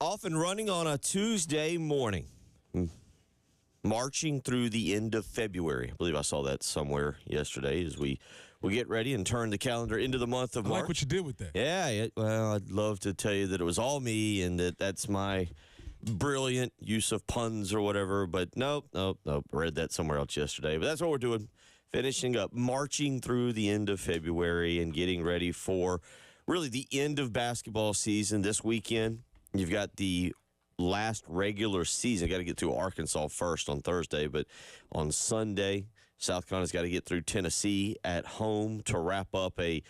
Off and running on a Tuesday morning. Marching through the end of February. I believe I saw that somewhere yesterday as we get ready and turn the calendar into the month of March. I like what you did with that. Yeah, well, I'd love to tell you that it was all me and that's my brilliant use of puns or whatever, but nope. I read that somewhere else yesterday. But that's what we're doing, finishing up, marching through the end of February and getting ready for really the end of basketball season this weekend. You've got the last regular season. Got to get through Arkansas first on Thursday, but on Sunday, South Carolina's got to get through Tennessee at home to wrap up a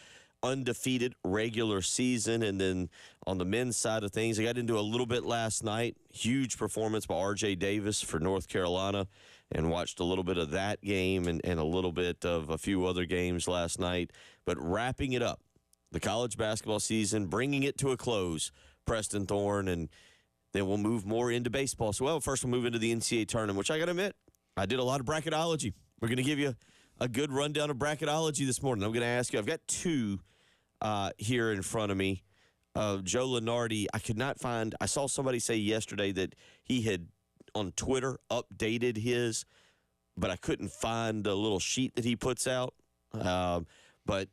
undefeated regular season. And then on the men's side of things, I got into a little bit last night. Huge performance by R.J. Davis for North Carolina, and watched a little bit of that game and a little bit of a few other games last night. But wrapping it up, the college basketball season, bringing it to a close, Preston Thorne, and then we'll move more into baseball. So, first we'll move into the NCAA tournament, which I got to admit, I did a lot of bracketology. We're going to give you a good rundown of bracketology this morning. I'm going to ask you, I've got two here in front of me. Joe Lunardi, I saw somebody say yesterday that he had, on Twitter, updated his, but I couldn't find the little sheet that he puts out. But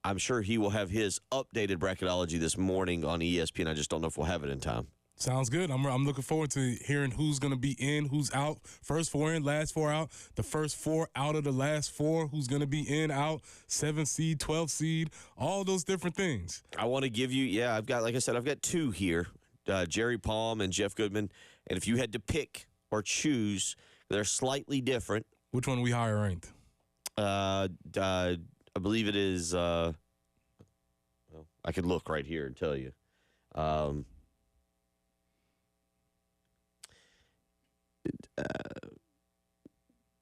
I'm sure he will have his updated bracketology this morning on ESPN. I just don't know if we'll have it in time. Sounds good. I'm looking forward to hearing who's going to be in, who's out. First four in, last four out. The first four out of the last four, who's going to be in, out, 7 seed, 12 seed, all those different things. I want to give you, I've got two here, Jerry Palm and Jeff Goodman. And if you had to pick or choose, they're slightly different. Which one are we higher ranked? I believe it is, I could look right here and tell you.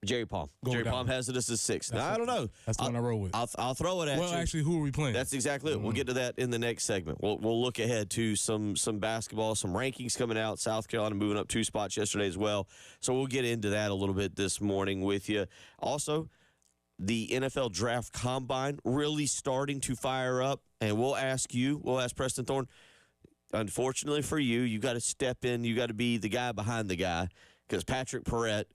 Jerry Palm. Jerry Palm has it as a 6. Now, I don't know. That's the one I roll with. I'll throw it at you. Well, actually, who are we playing? That's exactly it. We'll get to that in the next segment. We'll look ahead to some basketball, some rankings coming out. South Carolina moving up 2 spots yesterday as well. So we'll get into that a little bit this morning with you. Also, the NFL Draft Combine really starting to fire up, and we'll ask Preston Thorne, unfortunately for you, you got to step in. You got to be the guy behind the guy, because Patrick Perrette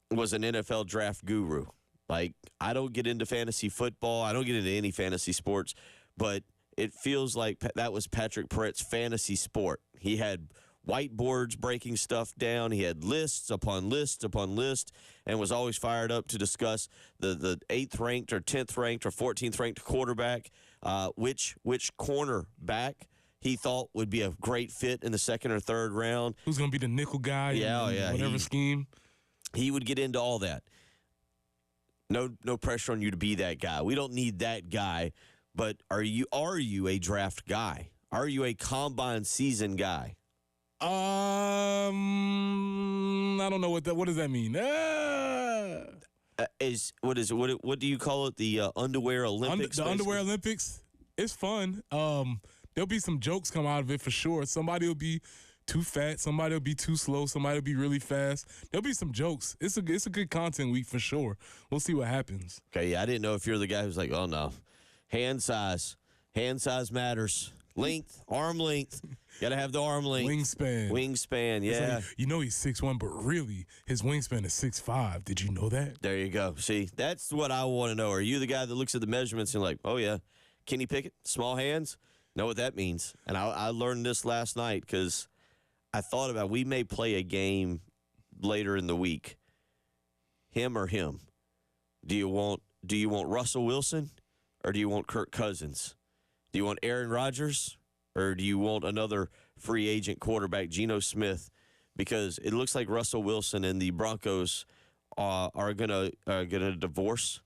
was an NFL draft guru. Like, I don't get into fantasy football. I don't get into any fantasy sports, but it feels like that was Patrick Perrette's fantasy sport. He had whiteboards breaking stuff down. He had lists upon lists upon lists, and was always fired up to discuss the 8th ranked or 10th ranked or 14th ranked quarterback, which cornerback he thought would be a great fit in the 2nd or 3rd round. Who's going to be the nickel guy in whatever scheme? He would get into all that. No pressure on you to be that guy. We don't need that guy. But are you a draft guy? Are you a combine season guy? I don't know what does that mean? What do you call it? The underwear Olympics. The underwear Olympics. It's fun. There'll be some jokes come out of it for sure. Somebody will be too fat. Somebody will be too slow. Somebody will be really fast. There'll be some jokes. It's a good content week for sure. We'll see what happens. Okay, I didn't know if you're the guy who's like, oh no, hand size matters. Length, arm length. Got to have the arm length. Wingspan, yeah. Like, he's 6'1", but really his wingspan is 6'5". Did you know that? There you go. See, that's what I want to know. Are you the guy that looks at the measurements and like, oh yeah, Kenny Pickett, small hands? Know what that means. And I learned this last night because I thought about, we may play a game later in the week. Him or him? Do you want Russell Wilson or do you want Kirk Cousins? Do you want Aaron Rodgers or do you want another free agent quarterback, Geno Smith? Because it looks like Russell Wilson and the Broncos are gonna divorce,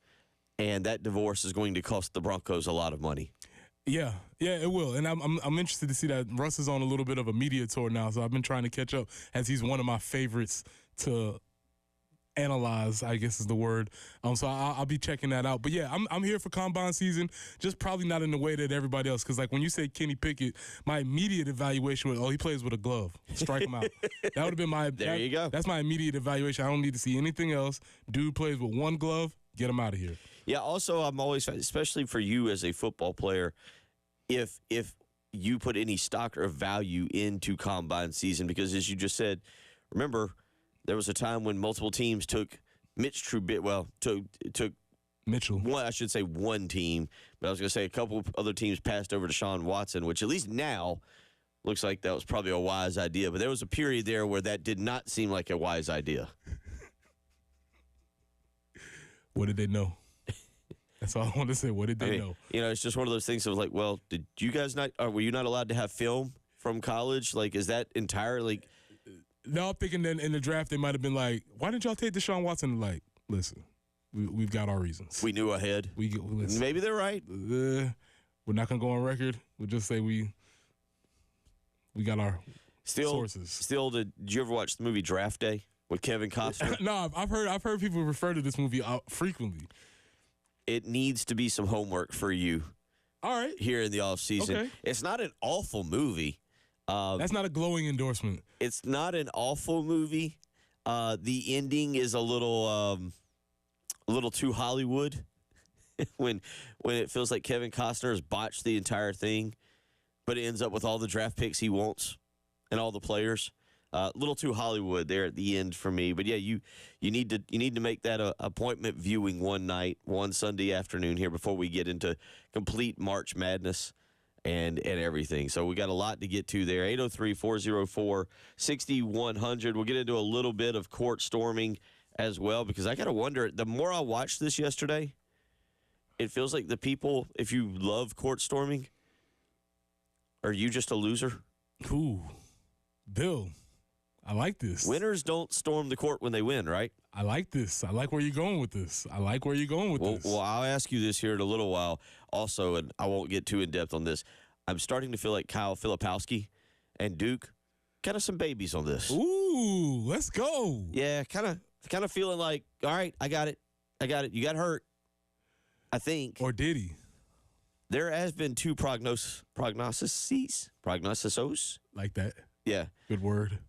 and that divorce is going to cost the Broncos a lot of money. Yeah, it will, and I'm interested to see that Russ is on a little bit of a media tour now, so I've been trying to catch up as he's one of my favorites to analyze, I guess is the word. So I'll be checking that out. But yeah, I'm here for combine season, just probably not in the way that everybody else. Because like when you say Kenny Pickett, my immediate evaluation was, he plays with a glove. Strike him out. That would have been my. There you go. That's my immediate evaluation. I don't need to see anything else. Dude plays with one glove. Get him out of here. Yeah. Also, I'm always, especially for you as a football player, if you put any stock or value into combine season because, as you just said, remember there was a time when multiple teams took Mitch Trubisky. Well, took Mitchell. one. I should say one team, but I was going to say a couple of other teams passed over to Deshaun Watson, which at least now looks like that was probably a wise idea. But there was a period there where that did not seem like a wise idea. What did they know? That's all I want to say. What did they know? You know, it's just one of those things of like, well, did you guys not? Or were you not allowed to have film from college? Like, is that entirely? No, I'm thinking that in the draft they might have been like, why didn't y'all take Deshaun Watson? Like, listen, we've got our reasons. We knew ahead. Listen, Maybe they're right. we're not gonna go on record. We'll just say we got our sources. Still, did you ever watch the movie Draft Day with Kevin Costner? No, I've heard people refer to this movie frequently. It needs to be some homework for you All right, here in the off season. Okay. It's not an awful movie. that's not a glowing endorsement. It's not an awful movie. The ending is a little too Hollywood when it feels like Kevin Costner has botched the entire thing, but it ends up with all the draft picks he wants and all the players. A little too Hollywood there at the end for me. But yeah, you need to make that a appointment viewing one night, one Sunday afternoon here before we get into complete March Madness and everything. So we got a lot to get to there. 803-404-6100. We'll get into a little bit of court storming as well because I got to wonder, the more I watched this yesterday, it feels like the people, if you love court storming, are you just a loser? Ooh, Bill, I like this. Winners don't storm the court when they win, right? I like this. I like where you're going with this. Well, I'll ask you this here in a little while also, and I won't get too in-depth on this. I'm starting to feel like Kyle Filipowski and Duke, kind of some babies on this. Ooh, let's go. Yeah, kind of feeling like, all right, I got it. You got hurt, I think. Or did he? There has been two prognoses. Like that. Yeah. Good word.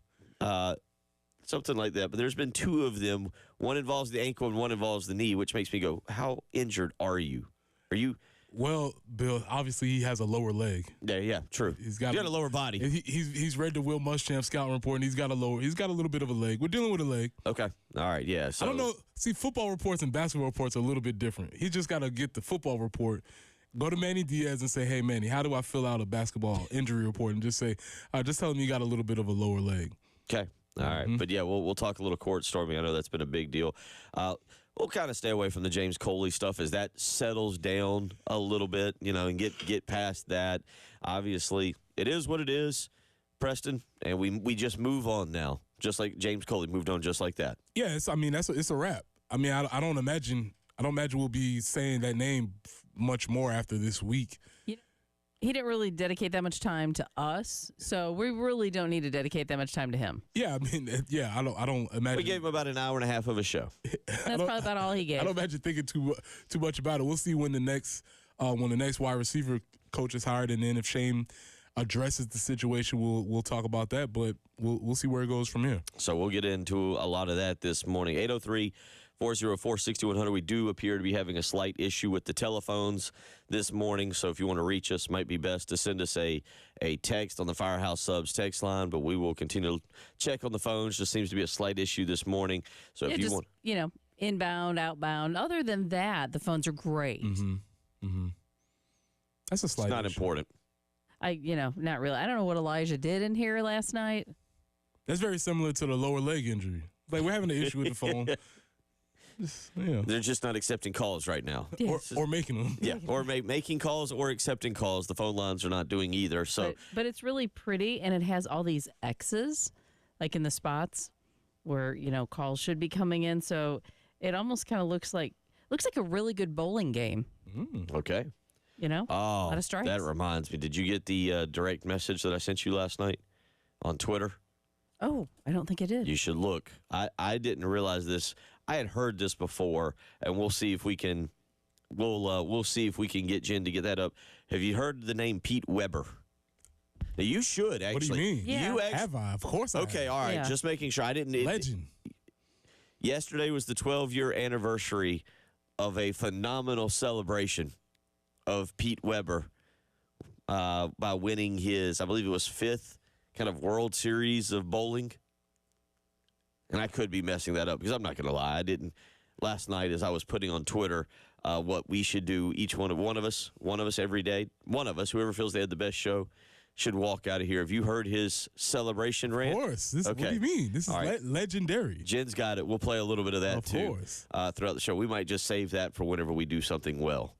Something like that. But there's been two of them. One involves the ankle and one involves the knee, which makes me go, how injured are you? Are you? Well, Bill, obviously he has a lower leg. Yeah, true. He's got a lower body. He's read the Will Muschamp scouting report, and he's got a little bit of a leg. We're dealing with a leg. Okay. All right, yeah. So I don't know. See, football reports and basketball reports are a little bit different. He just got to get the football report, go to Manny Diaz and say, hey, Manny, how do I fill out a basketball injury report? And just say, just tell him you got a little bit of a lower leg. Okay. All right. But yeah, we'll talk a little court storming. I know that's been a big deal. We'll kind of stay away from the James Coley stuff as that settles down a little bit, and get past that. Obviously, it is what it is, Preston, and we just move on now, just like James Coley moved on just like that. Yeah, it's a wrap. I mean, I don't imagine we'll be saying that name much more after this week. He didn't really dedicate that much time to us, so we really don't need to dedicate that much time to him. Yeah, I mean, I don't imagine. We gave him about an hour and a half of a show. That's probably about all he gave. I don't imagine thinking too much about it. We'll see when the next wide receiver coach is hired, and then if Shane addresses the situation, we'll talk about that. But we'll see where it goes from here. So we'll get into a lot of that this morning. 803-404-6100. We do appear to be having a slight issue with the telephones this morning, so if you want to reach us, might be best to send us a text on the Firehouse Subs text line, but we will continue to check on the phones. Just seems to be a slight issue this morning. So if you want, inbound, outbound. Other than that, the phones are great. That's a slight it's not issue. important. Not really. I don't know what Elijah did in here last night. That's very similar to the lower leg injury. Like, we're having an issue with the phone. They're just not accepting calls right now. Yeah. Or making them. Yeah, or making calls or accepting calls. The phone lines are not doing either. So, But it's really pretty, and it has all these X's, like in the spots where, calls should be coming in. So it almost kind of looks like a really good bowling game. okay. A lot of strikes. That reminds me. Did you get the direct message that I sent you last night on Twitter? Oh, I don't think I did. You should look. I didn't realize this. I had heard this before, and we'll see if we can. We'll see if we can get Jen to get that up. Have you heard the name Pete Weber? Now you should actually. What do you mean? Yeah. Have I? Of course I have. Okay, all right. Yeah. Just making sure I didn't. Legend. Yesterday was the 12-year anniversary of a phenomenal celebration of Pete Weber by winning his, I believe it was fifth kind of World Series of bowling. And I could be messing that up because I'm not going to lie. I didn't. Last night, as I was putting on Twitter what we should do, each one of us every day, one of us, whoever feels they had the best show, should walk out of here. Have you heard his celebration rant? Of course. What Okay. do you mean? This is All right. legendary. Jen's got it. We'll play a little bit of that Of too course. throughout the show. We might just save that for whenever we do something well.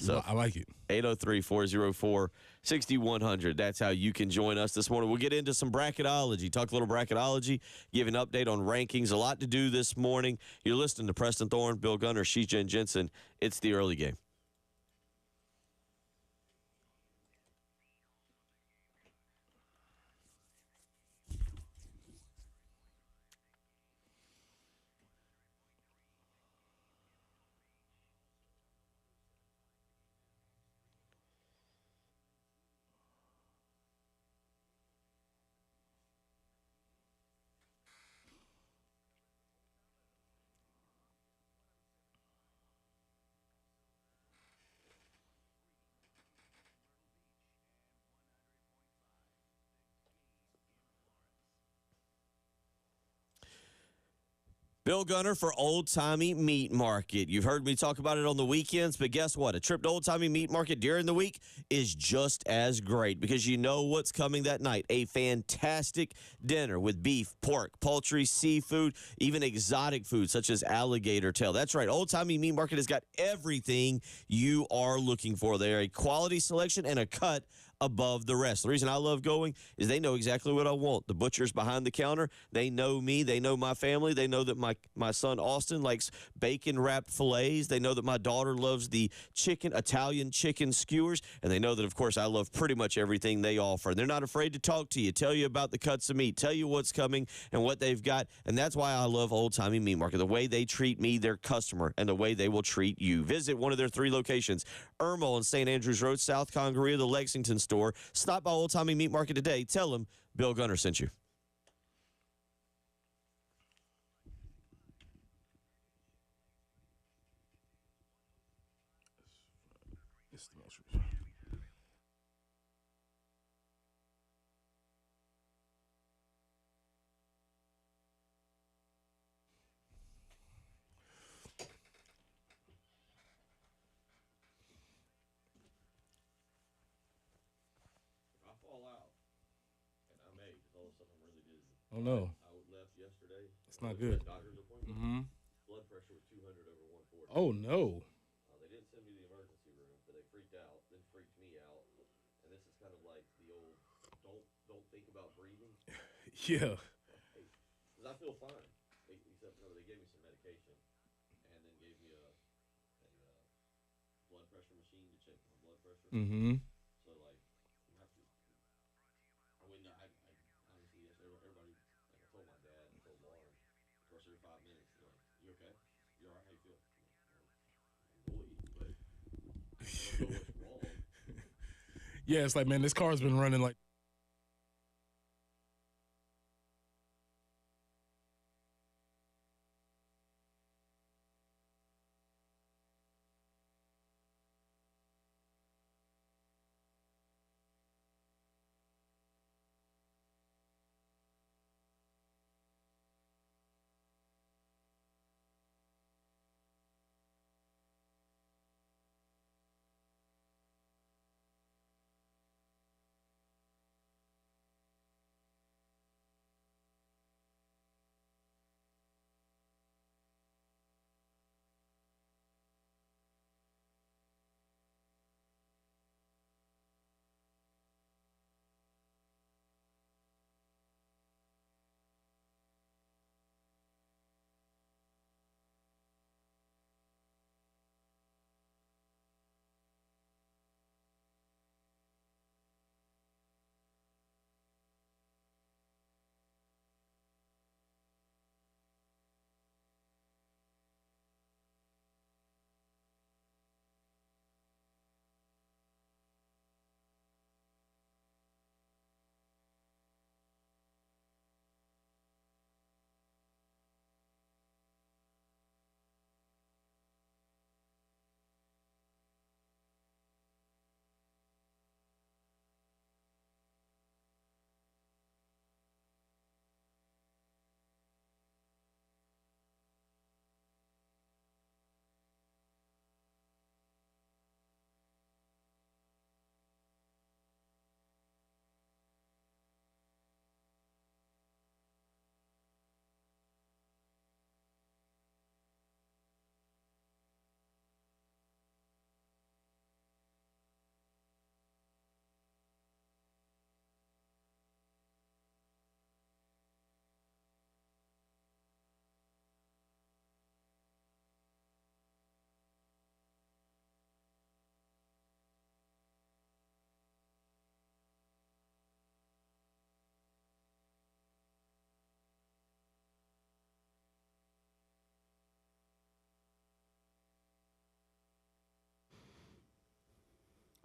So I like it. 803-404-6100. That's how you can join us this morning. We'll get into some bracketology, talk a little bracketology, give an update on rankings. A lot to do this morning. You're listening to Preston Thorne, Bill Gunner, she's Jen Jensen. It's the early game. Bill Gunner for Old Timey Meat Market. You've heard me talk about it on the weekends, but guess what? A trip to Old Timey Meat Market during the week is just as great because you know what's coming that night. A fantastic dinner with beef, pork, poultry, seafood, even exotic food such as alligator tail. That's right. Old Timey Meat Market has got everything you are looking for. They're a quality selection and a cut above the rest. The reason I love going is they know exactly what I want. The butcher's behind the counter. They know me. They know my family. They know that my son Austin likes bacon-wrapped fillets. They know that my daughter loves the Italian chicken skewers. And they know that, of course, I love pretty much everything they offer. And they're not afraid to talk to you, tell you about the cuts of meat, tell you what's coming and what they've got. And that's why I love Old Timey Meat Market, the way they treat me, their customer, and the way they will treat you. Visit one of their 3 locations, Irma on St. Andrews Road, South Congaree, the Lexington store. Stop by Old Timey Meat Market today. Tell them Bill Gunner sent you. It's the most. If I fall out, and I may, because all of a sudden I'm really dizzy. Oh, no. I left yesterday. It's not good. Doctor's appointment. Mm-hmm. Blood pressure was 200 over 140. Oh, no. They didn't send me to the emergency room, but they freaked out, then freaked me out. And this is kind of like the old don't think about breathing. Yeah. Because I feel fine. Except they gave me some medication and then gave me a blood pressure machine to check my blood pressure. Mm-hmm. So, like, you have to. I wouldn't. I honestly, yes, everybody. Like, I told my dad, I told Lauren. Of course, every 5 minutes, they're like, "You okay? You all right? How you feel?" I'm annoyed, but I don't know what's wrong. Yeah, it's like, man, this car's been running like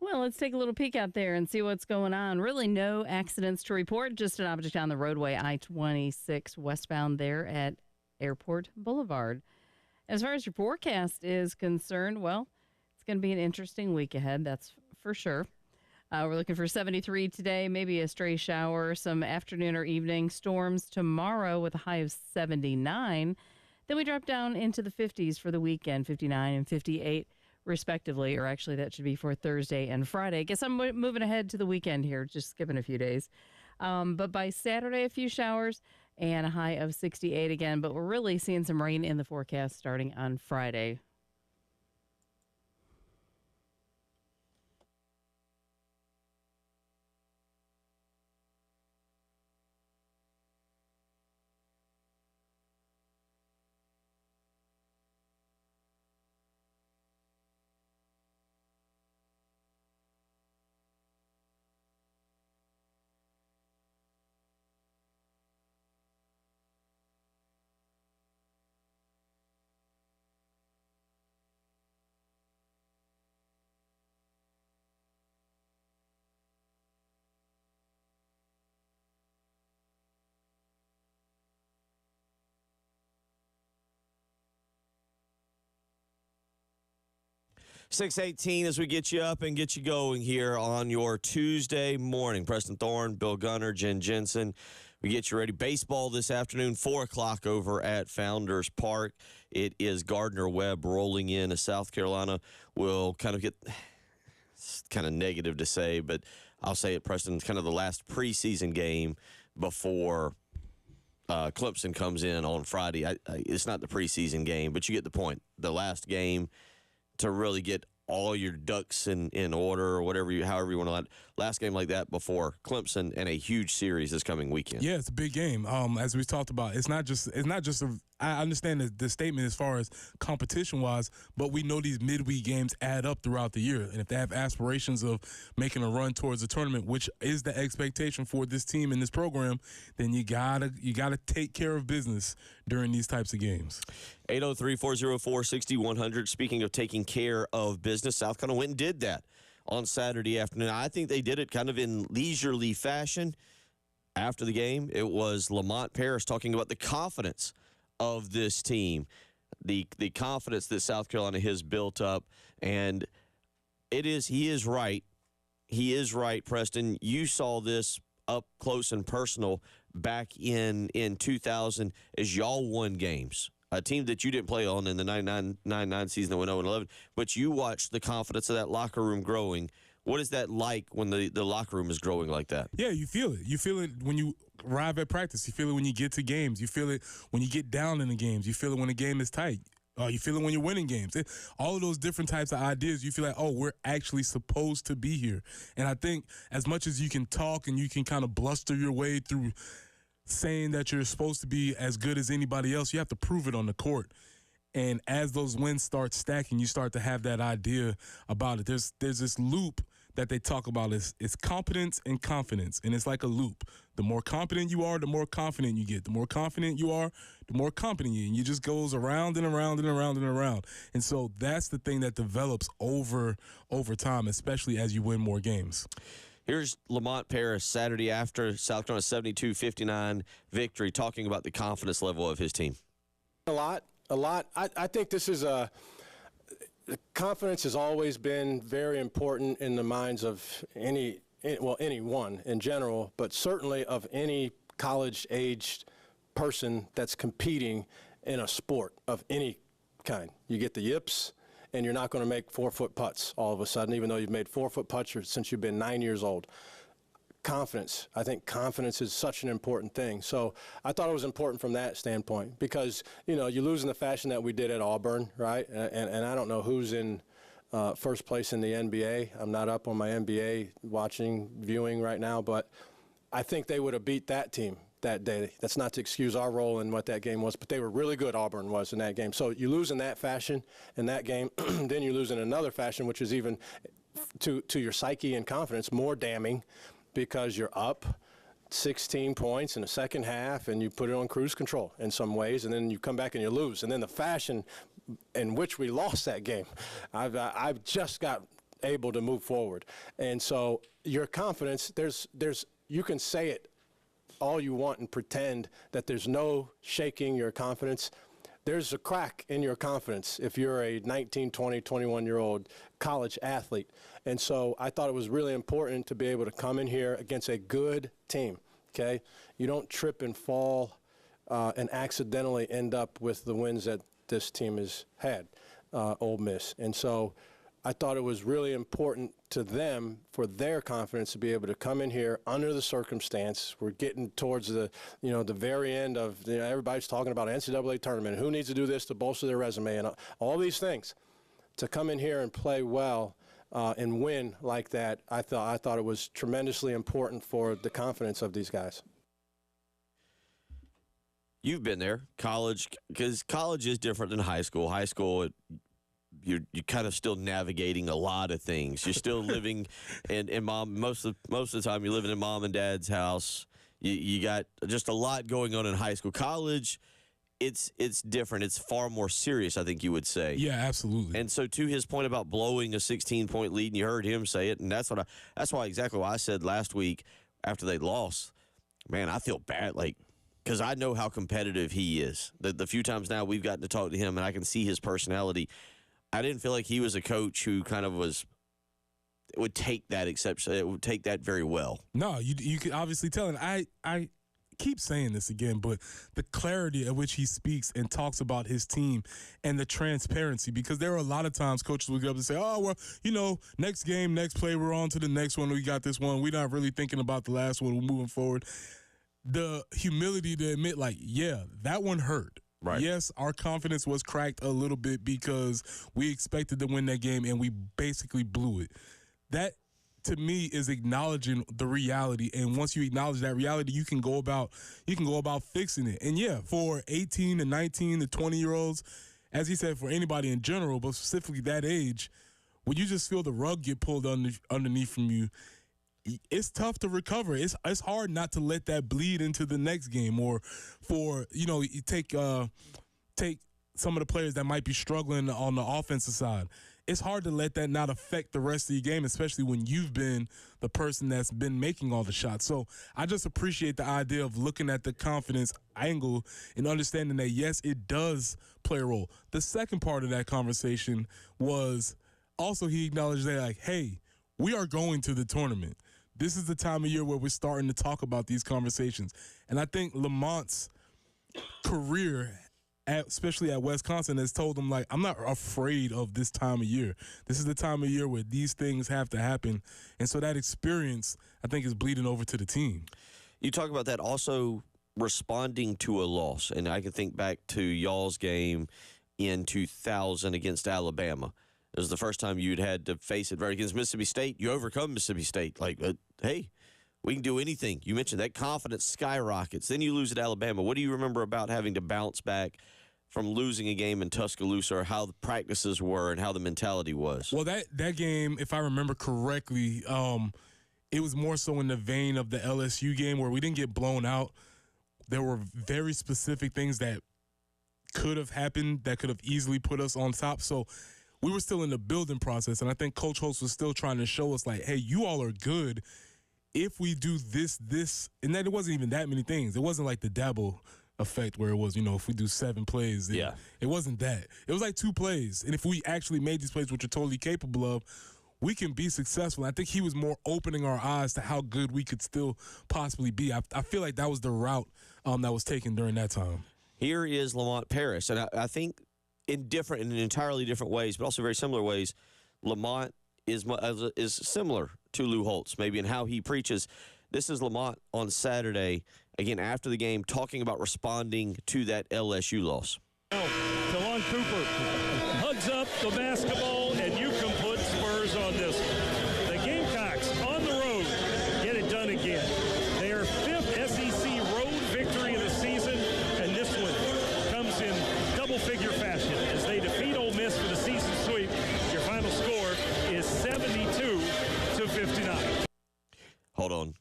Well, let's take a little peek out there and see what's going on. Really, no accidents to report, just an object on the roadway I-26 westbound there at Airport Boulevard. As far as your forecast is concerned, well, it's going to be an interesting week ahead, that's for sure. We're looking for 73 today, maybe a stray shower, some afternoon or evening storms tomorrow with a high of 79. Then we drop down into the 50s for the weekend, 59 and 58 respectively, or actually that should be for Thursday and Friday. Guess I'm moving ahead to the weekend here, just skipping a few days. But by Saturday, a few showers and a high of 68 again. But we're really seeing some rain in the forecast starting on Friday. .618 as we get you up and get you going here on your Tuesday morning. Preston Thorne, Bill Gunner, Jen Jensen. We get you ready. Baseball this afternoon, 4 o'clock over at Founders Park. It is Gardner Webb rolling in as South Carolina will kind of get, it's kind of negative to say, but I'll say it, Preston, it's kind of the last preseason game before Clemson comes in on Friday. It's not the preseason game, but you get the point. The last game to really get all your ducks in order or whatever however you want to last game like that before Clemson and a huge series this coming weekend. Yeah, it's a big game. As we talked about, it's not just I understand the statement as far as competition wise, but we know these midweek games add up throughout the year, and if they have aspirations of making a run towards the tournament, which is the expectation for this team and this program, then you gotta take care of business during these types of games. 803-404-6100. Speaking of taking care of business, South Carolina went and did that on Saturday afternoon. I think they did it kind of in leisurely fashion. After the game, it was Lamont Paris talking about the confidence of this team, the confidence that South Carolina has built up, and he is right. He is right, Preston. You saw this up close and personal back in 2000 as y'all won games. A team that you didn't play on in the 99 season that went 0-11, but you watched the confidence of that locker room growing. What is that like when the locker room is growing like that? Yeah, you feel it. You feel it when you arrive at practice. You feel it when you get to games. You feel it when you get down in the games. You feel it when the game is tight. You feel it when you're winning games. All of those different types of ideas, you feel like, oh, we're actually supposed to be here. And I think as much as you can talk and you can kind of bluster your way through saying that you're supposed to be as good as anybody else, you have to prove it on the court. And as those wins start stacking, you start to have that idea about it. There's this loop that they talk about is competence and confidence, and it's like a loop. The more competent you are, the more confident you get. The more confident you are, the more competent you get. And it just goes around and around and around and around. And so that's the thing that develops over time, especially as you win more games. Here's Lamont Paris Saturday after South Carolina's 72-59 victory, talking about the confidence level of his team. A lot. I think this is confidence has always been very important in the minds of anyone in general, but certainly of any college-aged person that's competing in a sport of any kind. You get the yips, and you're not going to make 4-foot putts all of a sudden, even though you've made 4-foot putts since you've been 9 years old. Confidence. I think confidence is such an important thing. So I thought it was important from that standpoint because, you lose in the fashion that we did at Auburn, right? And I don't know who's in first place in the NBA. I'm not up on my NBA viewing right now, but I think they would have beat that team that day. That's not to excuse our role in what that game was, but they were really good, Auburn was, in that game. So you lose in that fashion in that game, then you lose in another fashion, which is even to your psyche and confidence more damning because you're up 16 points in the second half and you put it on cruise control in some ways, and then you come back and you lose. And then the fashion in which we lost that game, I've just got able to move forward. And so your confidence, you can say it all you want and pretend that there's no shaking your confidence. There's a crack in your confidence if you're a 19, 20, 21-year-old college athlete. And so I thought it was really important to be able to come in here against a good team, okay? You don't trip and fall and accidentally end up with the wins that this team has had, Ole Miss. And so I thought it was really important to them for their confidence to be able to come in here under the circumstance. We're getting towards the very end of, everybody's talking about NCAA tournament. Who needs to do this to bolster their resume and all these things. To come in here and play well and win like that, I thought it was tremendously important for the confidence of these guys. You've been there, college, because college is different than high school. High school, you're kind of still navigating a lot of things. You're still living in mom most of the time. You're living in mom and dad's house. You got just a lot going on in high school. College, it's different. It's far more serious, I think you would say. Yeah, absolutely. And so to his point about blowing a 16-point lead, and you heard him say it, and that's why exactly what I said last week after they lost. Man, I feel bad, because I know how competitive he is. The few times now we've gotten to talk to him, and I can see his personality. I didn't feel like he was a coach who kind of would take that exception. It would take that very well. No, you could obviously tell. And I keep saying this again, but the clarity at which he speaks and talks about his team and the transparency, because there are a lot of times coaches will get up and say, oh, well, next game, next play, we're on to the next one. We got this one. We're not really thinking about the last one. We're moving forward. The humility to admit, yeah, that one hurt. Right. Yes, our confidence was cracked a little bit because we expected to win that game and we basically blew it. That, to me, is acknowledging the reality. And once you acknowledge that reality, you can go about fixing it. And yeah, for 18 to 19 to 20-year-olds, as he said, for anybody in general, but specifically that age, when you just feel the rug get pulled underneath from you, it's tough to recover. It's hard not to let that bleed into the next game, or for you take some of the players that might be struggling on the offensive side. It's hard to let that not affect the rest of your game, especially when you've been the person that's been making all the shots. So I just appreciate the idea of looking at the confidence angle and understanding that, yes, it does play a role. The second part of that conversation was also he acknowledged that, hey, we are going to the tournament. This is the time of year where we're starting to talk about these conversations. And I think Lamont's career, especially at Wisconsin, has told him, I'm not afraid of this time of year. This is the time of year where these things have to happen. And so that experience, I think, is bleeding over to the team. You talk about that also responding to a loss. And I can think back to y'all's game in 2000 against Alabama. It was the first time you'd had to face it right against Mississippi State. You overcome Mississippi State. Hey, we can do anything. You mentioned that confidence skyrockets. Then you lose at Alabama. What do you remember about having to bounce back from losing a game in Tuscaloosa, or how the practices were and how the mentality was? Well, that game, if I remember correctly, it was more so in the vein of the LSU game where we didn't get blown out. There were very specific things that could have happened that could have easily put us on top. So we were still in the building process, and I think Coach Holtz was still trying to show us, hey, you all are good if we do this, and then it wasn't even that many things. It wasn't like the Dabo effect where it was, if we do 7 plays. It wasn't that. It was 2 plays, and if we actually made these plays, which we're totally capable of, we can be successful. I think he was more opening our eyes to how good we could still possibly be. I feel like that was the route that was taken during that time. Here is Lamont Paris, and I think in entirely different ways, but also very similar ways, Lamont is similar to Lou Holtz, maybe in how he preaches. This is Lamont on Saturday, again, after the game, talking about responding to that LSU loss. Delon Cooper hugs up the basketball, and you can put Spurs on this. The Gamecocks on the road get it done again. Their 5th SEC road victory of the season, and this one comes in double-figure fashion as they defeat Ole Miss for the season sweep. Your final score is 72-59. Hold on.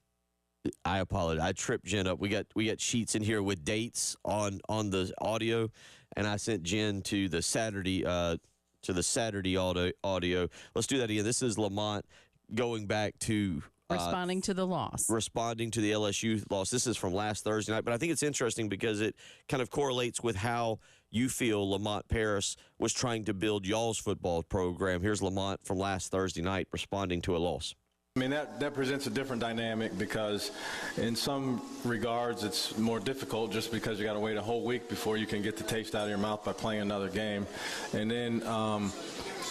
I apologize. I tripped Jen up. We got sheets in here with dates on the audio, and I sent Jen to the Saturday to to the Saturday audio. Let's do that again. This is Lamont going back to Responding to the loss. responding to the LSU loss. This is from last Thursday night, but I think it's interesting because it kind of correlates with how you feel Lamont Paris was trying to build y'all's football program. Here's Lamont from last Thursday night responding to a loss. I mean, that presents a different dynamic because in some regards it's more difficult just because you got to wait a whole week before you can get the taste out of your mouth by playing another game. And then, but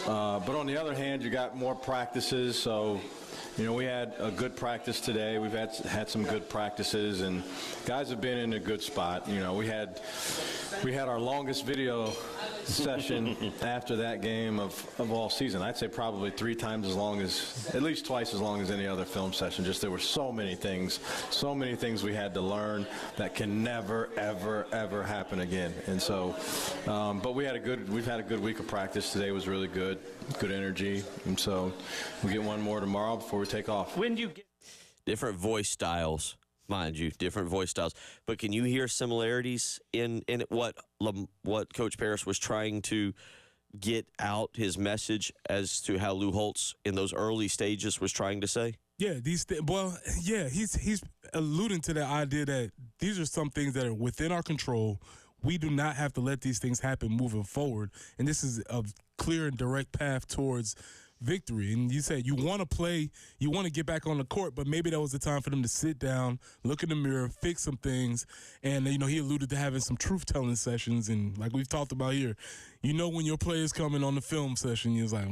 on the other hand, you got more practices. So, you know, we had a good practice today. We've had some good practices, and guys have been in a good spot. You know, we had our longest video session after that game of all season. I'd say probably at least twice as long as any other film session. Just there were so many things we had to learn that can never, ever, ever happen again. And so, but we've had a good week of practice. Today was really good energy. And so we get one more tomorrow before we take off. When do you get Different voice styles, mind you, different voice styles. But can you hear similarities in what Coach Paris was trying to get out, his message as to how Lou Holtz in those early stages was trying to say? Yeah, he's alluding to the idea that these are some things that are within our control. We do not have to let these things happen moving forward, and this is a clear and direct path towards victory. And you said you want to play, you want to get back on the court, but maybe that was the time for them to sit down, look in the mirror, fix some things. And, you know, he alluded to having some truth-telling sessions. And like we've talked about here, you know, when your player's coming on the film session, you're like,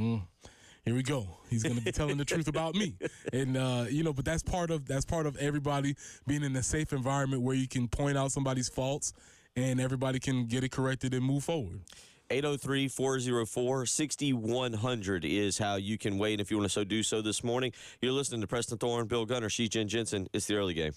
here we go. He's going to be telling the truth about me. And, you know, but that's part of everybody being in a safe environment where you can point out somebody's faults and everybody can get it corrected and move forward. 803-404-6100 is how you can wait if you want to do so this morning. You're listening to Preston Thorne, Bill Gunner, she's Jen Jensen. It's the early game.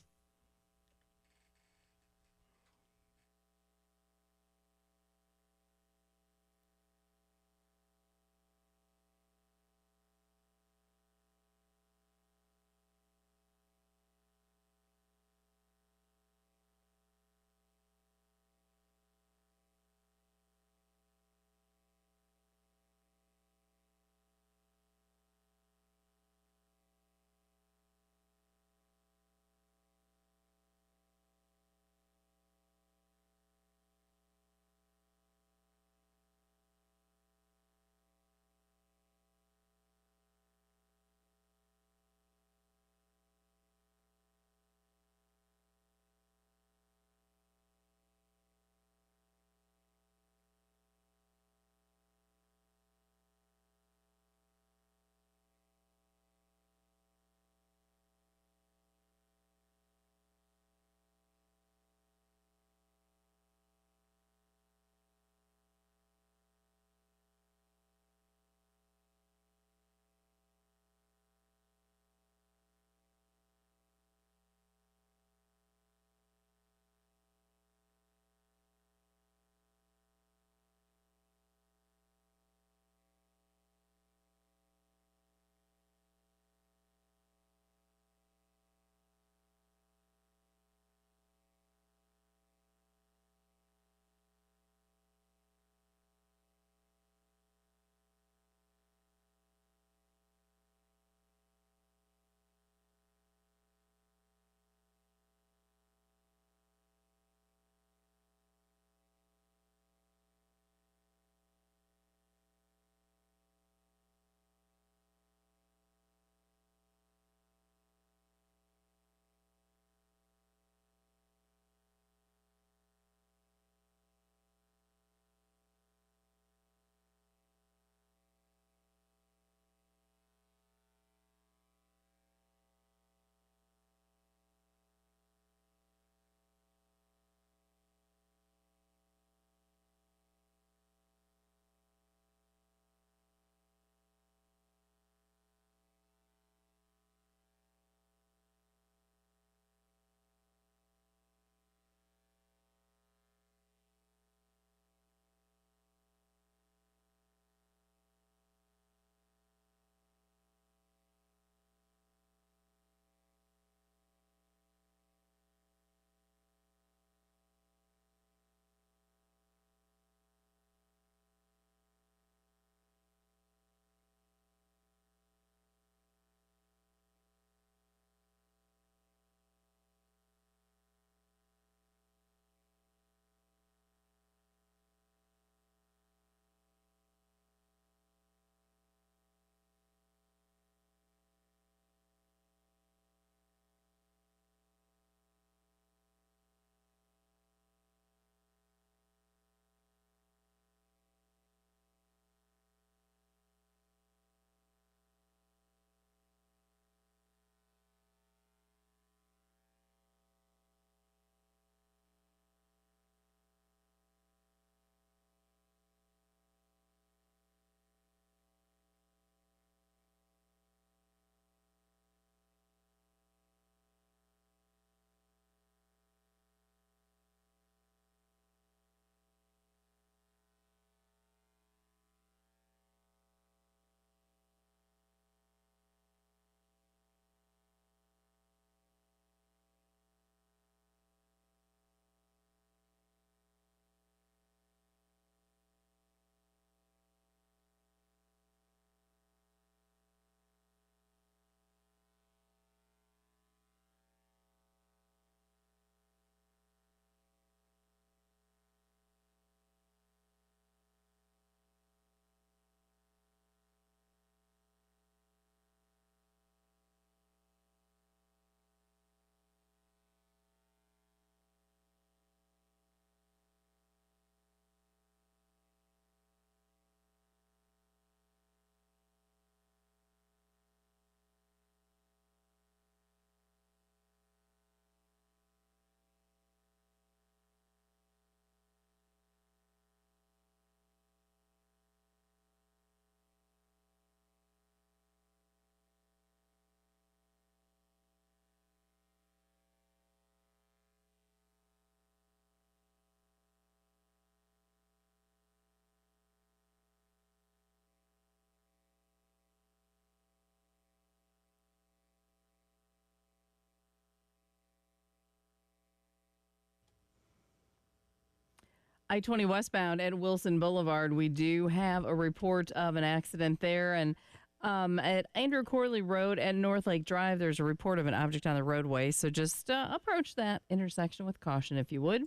I-20 westbound at Wilson Boulevard, we do have a report of an accident there. And at Andrew Corley Road at North Lake Drive, there's a report of an object on the roadway. So just approach that intersection with caution, if you would.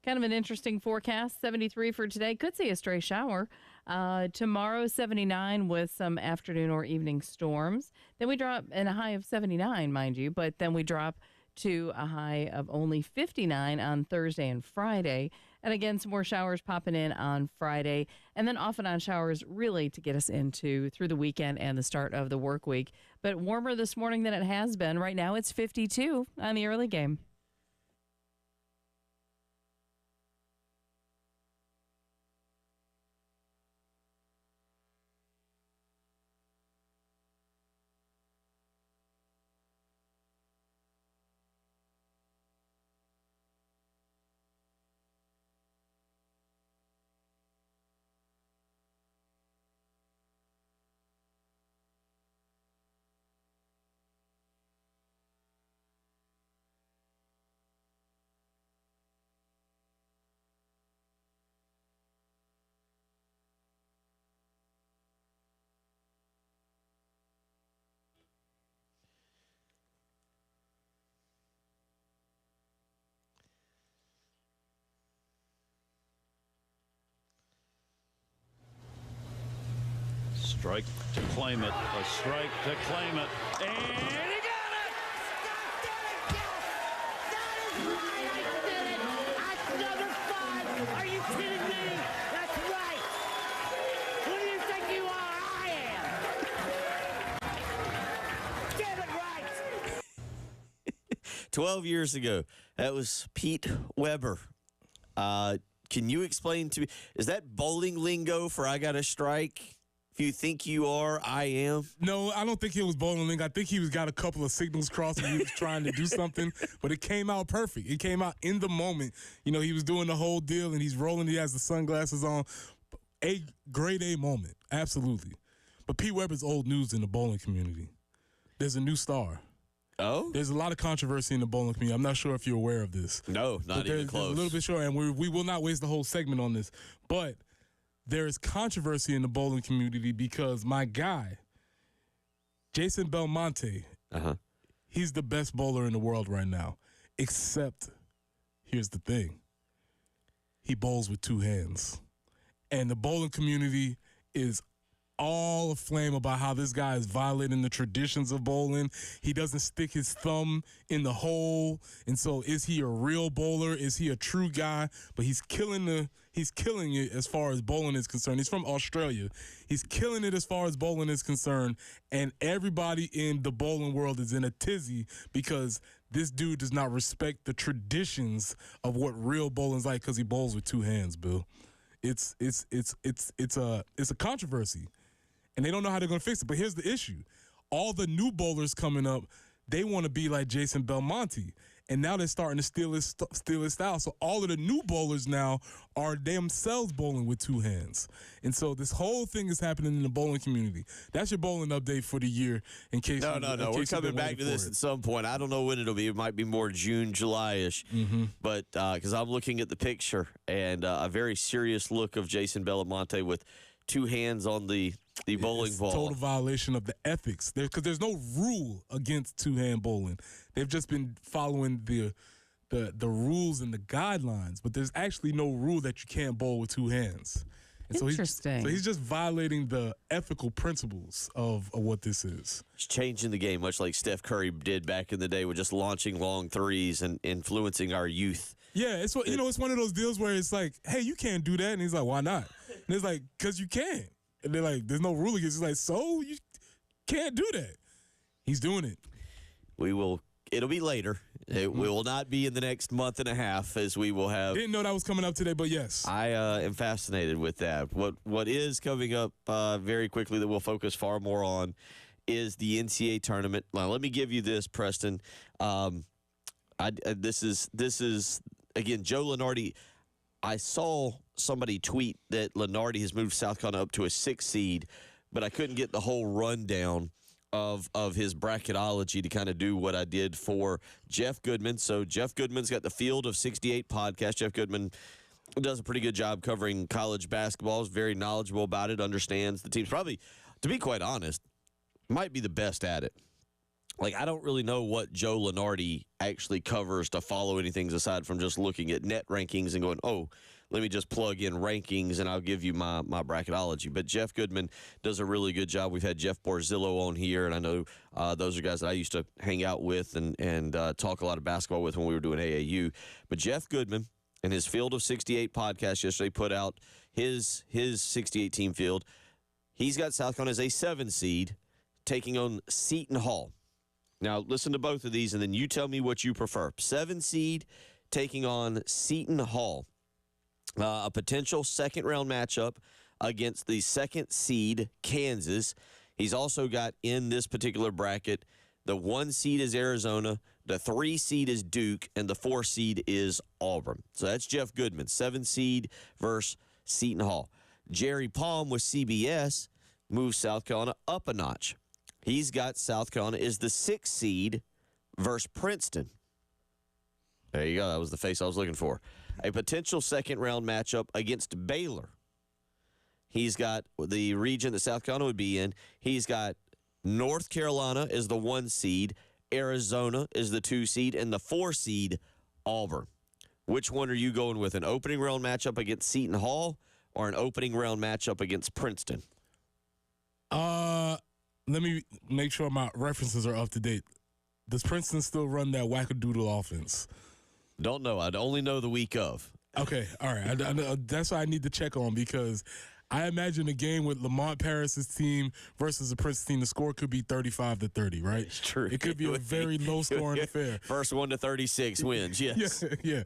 Kind of an interesting forecast. 73 for today. Could see a stray shower. Tomorrow, 79 with some afternoon or evening storms. Then we drop in a high of 79, mind you, but then we drop to a high of only 59 on Thursday and Friday. And again, some more showers popping in on Friday, and then off and on showers really to get us through the weekend and the start of the work week. But warmer this morning than it has been. Right now it's 52 on the early game. Strike to claim it. A strike to claim it. And he got it! That is right! I did it! That's number 5! Are you kidding me? That's right! Who do you think you are? I am! Get it right! 12 years ago, that was Pete Weber. Can you explain to me, is that bowling lingo for I got a strike? If you think you are, I am. No, I don't think it was bowling league. I think he got a couple of signals crossed when he was trying to do something, but it came out perfect. It came out in the moment. You know, he was doing the whole deal, and he's rolling. He has the sunglasses on. A grade A moment, absolutely. But Pete Weber's old news in the bowling community. There's a new star. Oh? There's a lot of controversy in the bowling community. I'm not sure if you're aware of this. No, not even close. There's a little bit short, and we will not waste the whole segment on this. But there is controversy in the bowling community because my guy, Jason Belmonte, he's the best bowler in the world right now. Except, here's the thing. He bowls with two hands. And the bowling community is all aflame about how this guy is violating the traditions of bowling. He doesn't stick his thumb in the hole. And so is he a real bowler? Is he a true guy? But he's killing it as far as bowling is concerned. He's from Australia. He's killing it as far as bowling is concerned. And everybody in the bowling world is in a tizzy because this dude does not respect the traditions of what real bowling's like because he bowls with two hands, Bill. It's a controversy. And they don't know how they're going to fix it. But here's the issue. All the new bowlers coming up, they want to be like Jason Belmonte. And now they're starting to steal his style. So all of the new bowlers now are themselves bowling with two hands. And so this whole thing is happening in the bowling community. That's your bowling update for the year in case No. We're coming back to this at some point. I don't know when it'll be. It might be more June, July-ish. But because I'm looking at the picture and a very serious look of Jason Belmonte with two hands on the bowling ball. Total violation of the ethics. Because there's no rule against two-hand bowling. They've just been following the rules and the guidelines, but there's actually no rule that you can't bowl with two hands. And Interesting. So he's just violating the ethical principles of what this is. It's changing the game, much like Steph Curry did back in the day with just launching long threes and influencing our youth. Yeah, it's one of those deals where it's like, hey, you can't do that. And he's like, why not? And it's like, because you can. And they're like, there's no rule against it. It's like, so you can't do that. He's doing it. It'll be later. It will not be in the next month and a half as we will have. Didn't know that was coming up today, but yes. I am fascinated with that. What is coming up very quickly that we'll focus far more on is the NCAA tournament. Now, let me give you this, Preston. This is again, Joe Lunardi. I saw somebody tweet that Lunardi has moved South Carolina up to a 6 seed, but I couldn't get the whole rundown of his bracketology to kind of do what I did for Jeff Goodman. So Jeff Goodman's got the Field of 68 podcast. Jeff Goodman does a pretty good job covering college basketball. Is very knowledgeable about it, understands the teams. Probably, to be quite honest, might be the best at it. Like, I don't really know what Joe Lunardi actually covers to follow anything aside from just looking at net rankings and going, oh, let me just plug in rankings and I'll give you my bracketology. But Jeff Goodman does a really good job. We've had Jeff Borzillo on here, and I know those are guys that I used to hang out with and talk a lot of basketball with when we were doing AAU. But Jeff Goodman and his Field of 68 podcast yesterday put out his 68 team field. He's got South Carolina as a 7 seed taking on Seton Hall. Now, listen to both of these, and then you tell me what you prefer. 7 seed taking on Seton Hall. A potential second-round matchup against the 2nd seed Kansas. He's also got in this particular bracket, the 1 seed is Arizona, the 3 seed is Duke, and the 4 seed is Auburn. So that's Jeff Goodman, 7 seed versus Seton Hall. Jerry Palm with CBS moves South Carolina up a notch. He's got South Carolina is the 6th seed versus Princeton. There you go. That was the face I was looking for. A potential second-round matchup against Baylor. He's got the region that South Carolina would be in. He's got North Carolina is the 1 seed, Arizona is the 2 seed, and the 4 seed, Auburn. Which one are you going with, an opening round matchup against Seton Hall or an opening round matchup against Princeton? Let me make sure my references are up to date. Does Princeton still run that wackadoodle offense? Don't know. I'd only know the week of. Okay, all right. That's what I need to check on, because I imagine a game with Lamont Paris's team versus the Princeton team, the score could be 35-30, right? It's true. It could be a very low-scoring affair. First 1 to 36 wins, yes. Yeah.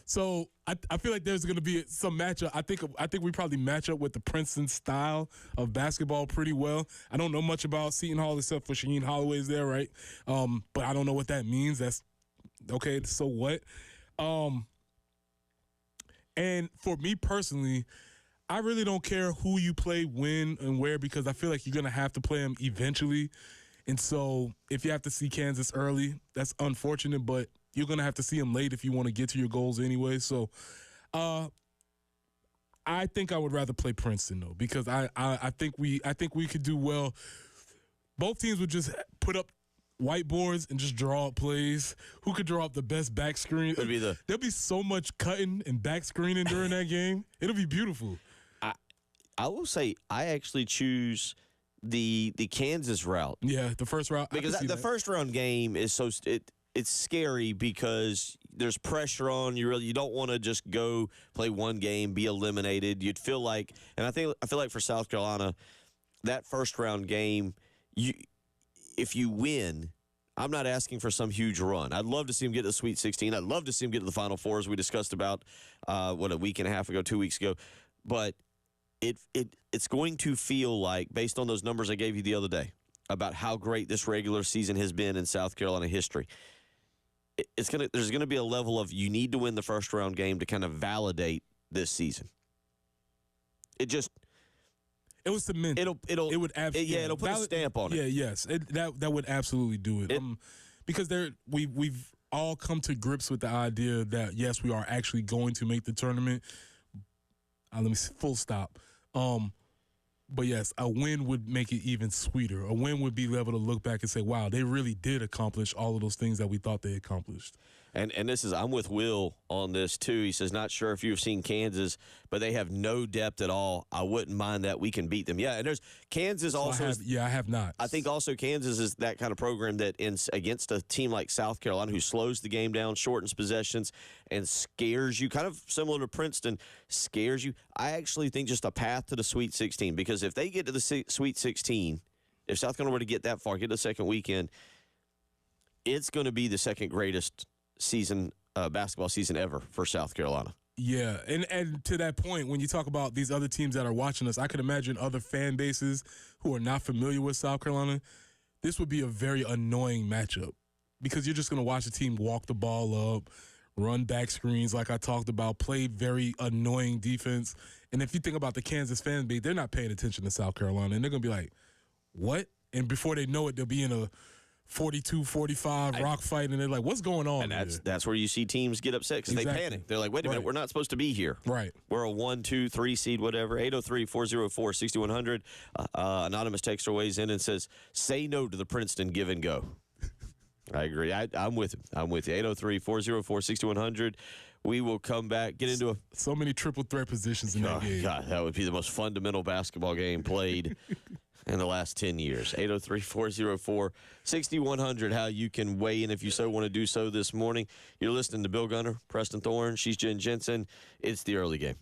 So I feel like there's going to be some matchup. I think we probably match up with the Princeton style of basketball pretty well. I don't know much about Seton Hall except for Shaheen Holloway's there, right? But I don't know what that means. That's okay. So what? And for me personally, I really don't care who you play, when, and where, because I feel like you're going to have to play them eventually. And so if you have to see Kansas early, that's unfortunate, but you're going to have to see them late if you want to get to your goals anyway. So I think I would rather play Princeton, though, because I think we could do well. Both teams would just put up whiteboards and just draw up plays. Who could draw up the best back screen? There'll be so much cutting and back screening during that game. It'll be beautiful. I will say I actually choose the Kansas route. Yeah, the first route. Because the first round game is it's scary because there's pressure on you. You don't want to just go play one game, be eliminated. You'd feel like, and I feel like for South Carolina, that first round game, if you win, I'm not asking for some huge run. I'd love to see him get to the Sweet 16. I'd love to see him get to the Final Four, as we discussed about, a week and a half ago, 2 weeks ago. But it's going to feel like, based on those numbers I gave you the other day, about how great this regular season has been in South Carolina history, there's going to be a level of you need to win the first round game to kind of validate this season. It was cement. It would absolutely. It'll put a stamp on it. Yeah, yes, that would absolutely do it. Because we've all come to grips with the idea that yes, we are actually going to make the tournament. Let me full stop. But yes, a win would make it even sweeter. A win would be able to look back and say, wow, they really did accomplish all of those things that we thought they accomplished. And I'm with Will on this too. He says, not sure if you've seen Kansas, but they have no depth at all. I wouldn't mind that. We can beat them. Yeah, and there's Kansas also. I have not. I think also Kansas is that kind of program that against a team like South Carolina, who slows the game down, shortens possessions, and scares you, kind of similar to Princeton, scares you. I actually think just a path to the Sweet 16, because if they get to the Sweet 16, if South Carolina were to get that far, get to the second weekend, it's going to be the second greatest basketball season ever for South Carolina. Yeah, and to that point, when you talk about these other teams that are watching us, I could imagine other fan bases who are not familiar with South Carolina. This would be a very annoying matchup, because you're just going to watch the team walk the ball up, run back screens like I talked about, play very annoying defense. And if you think about the Kansas fan base, they're not paying attention to South Carolina, and they're going to be like, what? And before they know it, they'll be in a 42, 45, rock fight, and they're like, what's going on And here? that's where you see teams get upset because Exactly. they panic. They're like, wait a minute, Right. we're not supposed to be here. Right. We're a 1, 2, 3 seed, whatever. 803-404-6100. Anonymous texter weighs in and says, say no to the Princeton give and go. I agree. I'm with him. I'm with you. 803-404-6100. We will come back, get into a So many triple threat positions in that game. God, that would be the most fundamental basketball game played in the last 10 years. 803-404-6100, how you can weigh in if you so want to do so this morning. You're listening to Bill Gunner, Preston Thorne, she's Jen Jensen. It's the early game.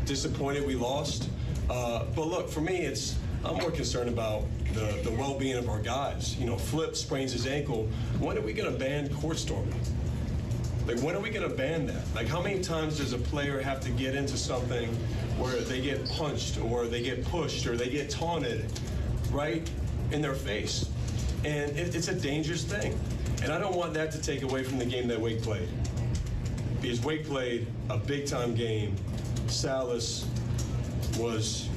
disappointed we lost. But look, for me, I'm more concerned about the well-being of our guys. You know, Flip sprains his ankle. When are we going to ban court storming? Like, when are we going to ban that? Like, how many times does a player have to get into something where they get punched or they get pushed or they get taunted right in their face? And it's a dangerous thing. And I don't want that to take away from the game that Wake played. Because Wake played a big-time game. Salas was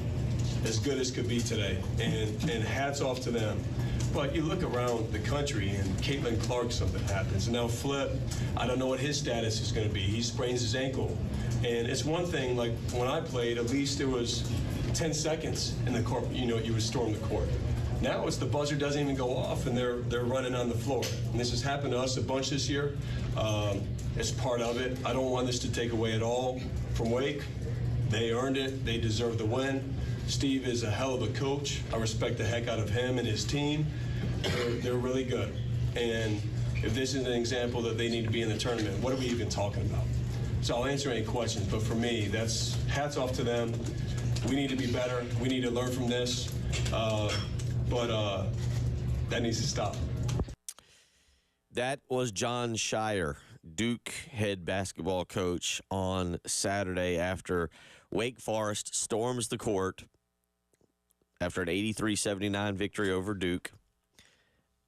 as good as could be today, and hats off to them. But you look around the country, and Caitlin Clark, something happens. And now Flip, I don't know what his status is going to be. He sprains his ankle. And it's one thing, like when I played, at least it was 10 seconds in the court, you would storm the court. Now it's the buzzer doesn't even go off, and they're running on the floor. And this has happened to us a bunch this year. It's part of it. I don't want this to take away at all from Wake. They earned it. They deserve the win. Steve is a hell of a coach. I respect the heck out of him and his team. They're really good. And if this is an example that they need to be in the tournament, what are we even talking about? So I'll answer any questions, but for me, that's hats off to them. We need to be better. We need to learn from this. But that needs to stop. That was John Shire, Duke head basketball coach, on Saturday after Wake Forest storms the court after an 83-79 victory over Duke.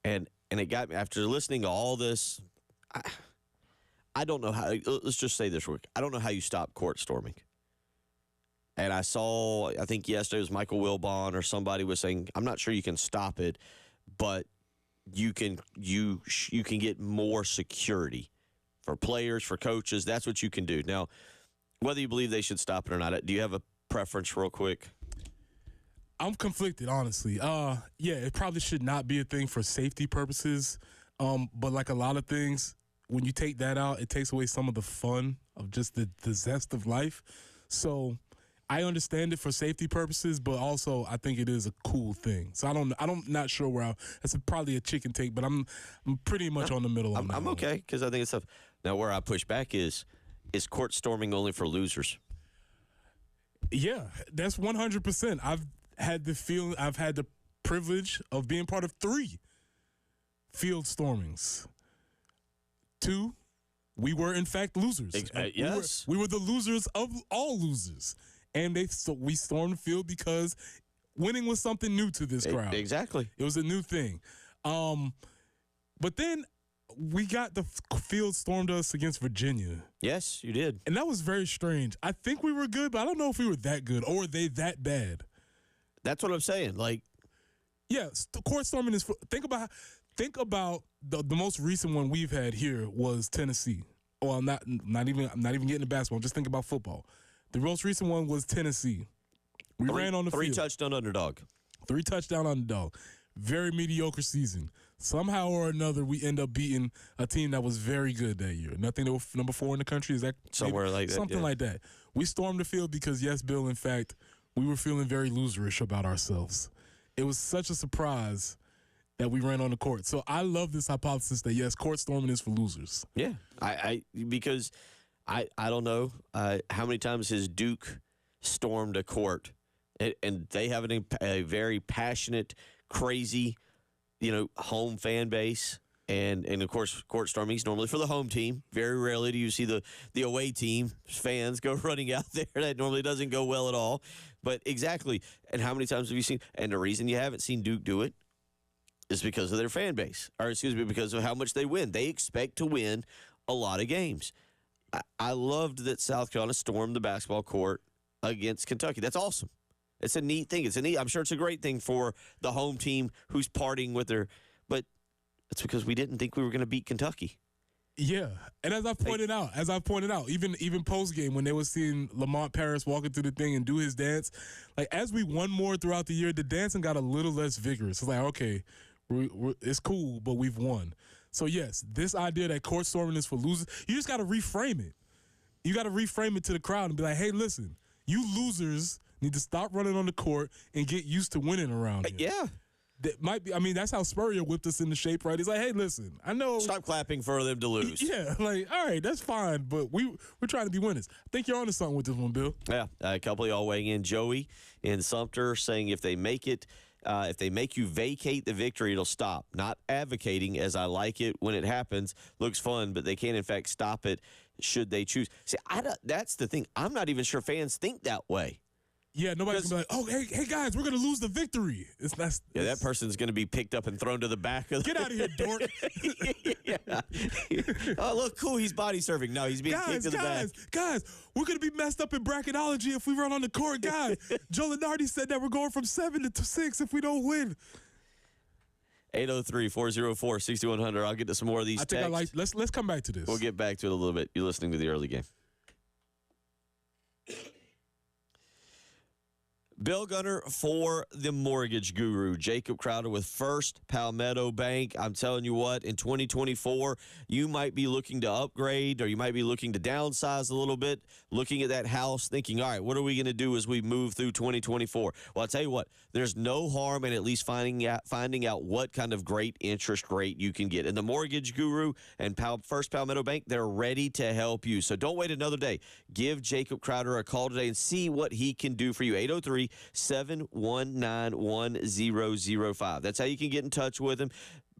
And it got me, after listening to all this, I don't know how, let's just say this real quick. I don't know how you stop court storming. And I think yesterday it was Michael Wilbon or somebody was saying, I'm not sure you can stop it, but you can get more security for players, for coaches. That's what you can do. Now, whether you believe they should stop it or not, do you have a preference real quick? I'm conflicted, honestly. Yeah, it probably should not be a thing for safety purposes. But like a lot of things, when you take that out, it takes away some of the fun of just the zest of life. So I understand it for safety purposes, but also I think it is a cool thing. So I'm not sure where that's probably a chicken take, but I'm pretty much on the middle on that. I'm okay, because I think it's tough. Now, where I push back is court storming only for losers? Yeah, that's 100%. I've had the privilege of being part of 3 field stormings. 2, we were in fact losers. Yes. We were the losers of all losers. And we stormed the field because winning was something new to this crowd. Exactly. It was a new thing. But then we got the field stormed us against Virginia. Yes, you did. And that was very strange. I think we were good, but I don't know if we were that good or were they that bad. That's what I'm saying. Like, yeah, court storming is. Think about the most recent one we've had here was Tennessee. Well, I'm not even getting to basketball. Just think about football. The most recent one was Tennessee. We ran on the field. 3 touchdown underdog. 3 touchdown underdog. Very mediocre season. Somehow or another, we end up beating a team that was very good that year. Nothing that was number 4 in the country. Is that somewhere like that? Something like that. We stormed the field because, yes, Bill, in fact, we were feeling very loserish about ourselves. It was such a surprise that we ran on the court. So I love this hypothesis that, yes, court storming is for losers. Yeah, because I don't know how many times has Duke stormed a court, and they have a very passionate, crazy, home fan base, and of course, court storming is normally for the home team. Very rarely do you see the away team fans go running out there. That normally doesn't go well at all. But exactly, and how many times have you seen? And the reason you haven't seen Duke do it is because of their fan base, or because of how much they win. They expect to win a lot of games. I loved that South Carolina stormed the basketball court against Kentucky. That's awesome. It's a neat thing. I'm sure it's a great thing for the home team who's partying with their, but it's because we didn't think we were going to beat Kentucky. Yeah, and as I pointed out, even post game when they were seeing Lamont Paris walking through the thing and do his dance, like as we won more throughout the year, the dancing got a little less vigorous. It's like, okay, it's cool, but we've won. So yes, this idea that court storming is for losers, you just got to reframe it. You got to reframe it to the crowd and be like, hey, listen, you losers need to stop running on the court and get used to winning around here. Yeah. that might be. I mean, that's how Spurrier whipped us into shape, right? He's like, hey, listen, I know. Stop clapping for them to lose. Yeah, like, all right, that's fine, but we're trying to be winners. I think you're onto something with this one, Bill. Yeah, a couple of y'all weighing in. Joey in Sumter saying if they make it, if they make you vacate the victory, it'll stop. Not advocating, as I like it when it happens. Looks fun, but they can, in fact, stop it should they choose. See, that's the thing. I'm not even sure fans think that way. Yeah, nobody can be like, oh, hey guys, we're going to lose the victory. That person's going to be picked up and thrown to the back of the... Get out of here, dork. Yeah. Oh, look, cool, he's body surfing. No, he's being kicked to the back. Guys, we're going to be messed up in bracketology if we run on the court. Guys, Joe Lenardi said that we're going from 7 to 6 if we don't win. 803-404-6100. I'll get to some more of these texts. Let's come back to this. We'll get back to it a little bit. You're listening to the early game. Bill Gunner for the Mortgage Guru. Jacob Crowder with First Palmetto Bank. I'm telling you what, in 2024, you might be looking to upgrade or you might be looking to downsize a little bit, looking at that house thinking, all right, what are we going to do as we move through 2024? Well, I'll tell you what, there's no harm in at least finding out what kind of great interest rate you can get. And the Mortgage Guru and First Palmetto Bank, they're ready to help you. So don't wait another day. Give Jacob Crowder a call today and see what he can do for you. 803-719-1005. That's how you can get in touch with him.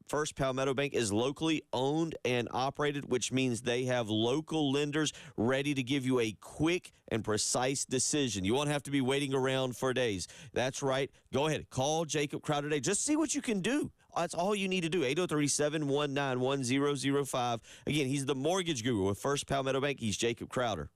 First Palmetto Bank is locally owned and operated, which means they have local lenders ready to give you a quick and precise decision. You won't have to be waiting around for days. That's right. Go ahead. Call Jacob Crowder today. Just see what you can do. That's all you need to do. 803-719-1005. Again, he's the Mortgage Guru with First Palmetto Bank. He's Jacob Crowder.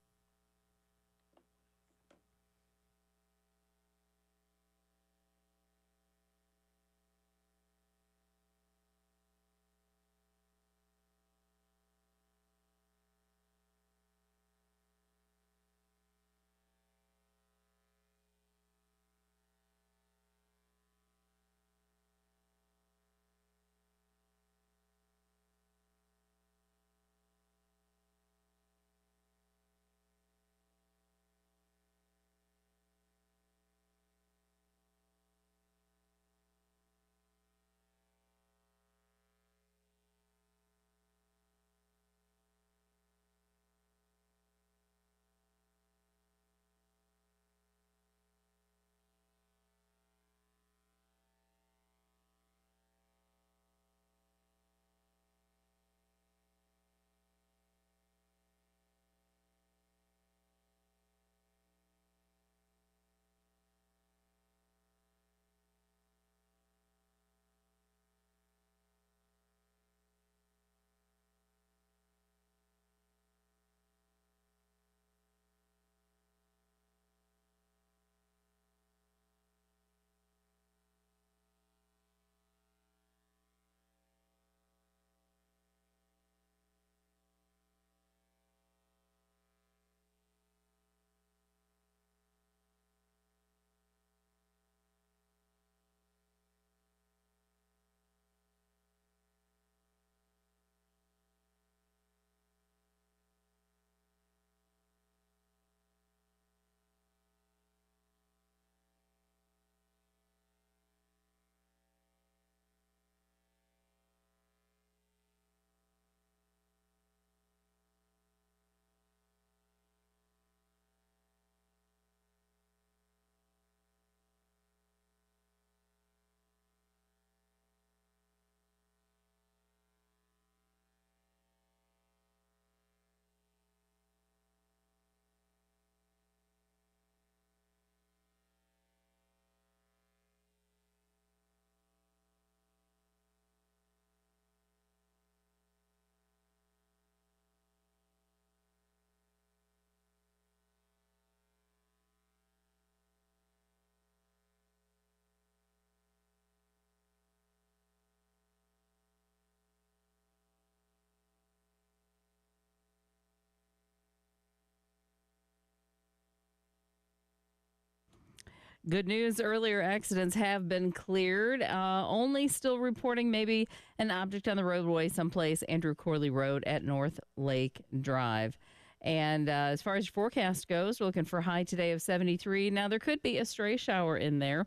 Good news, earlier accidents have been cleared. Only still reporting maybe an object on the roadway someplace, Andrew Corley Road at North Lake Drive. And as far as your forecast goes, we're looking for a high today of 73. Now, there could be a stray shower in there.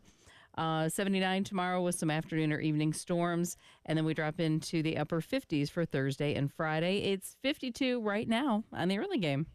79 tomorrow with some afternoon or evening storms. And then we drop into the upper 50s for Thursday and Friday. It's 52 right now on the early game.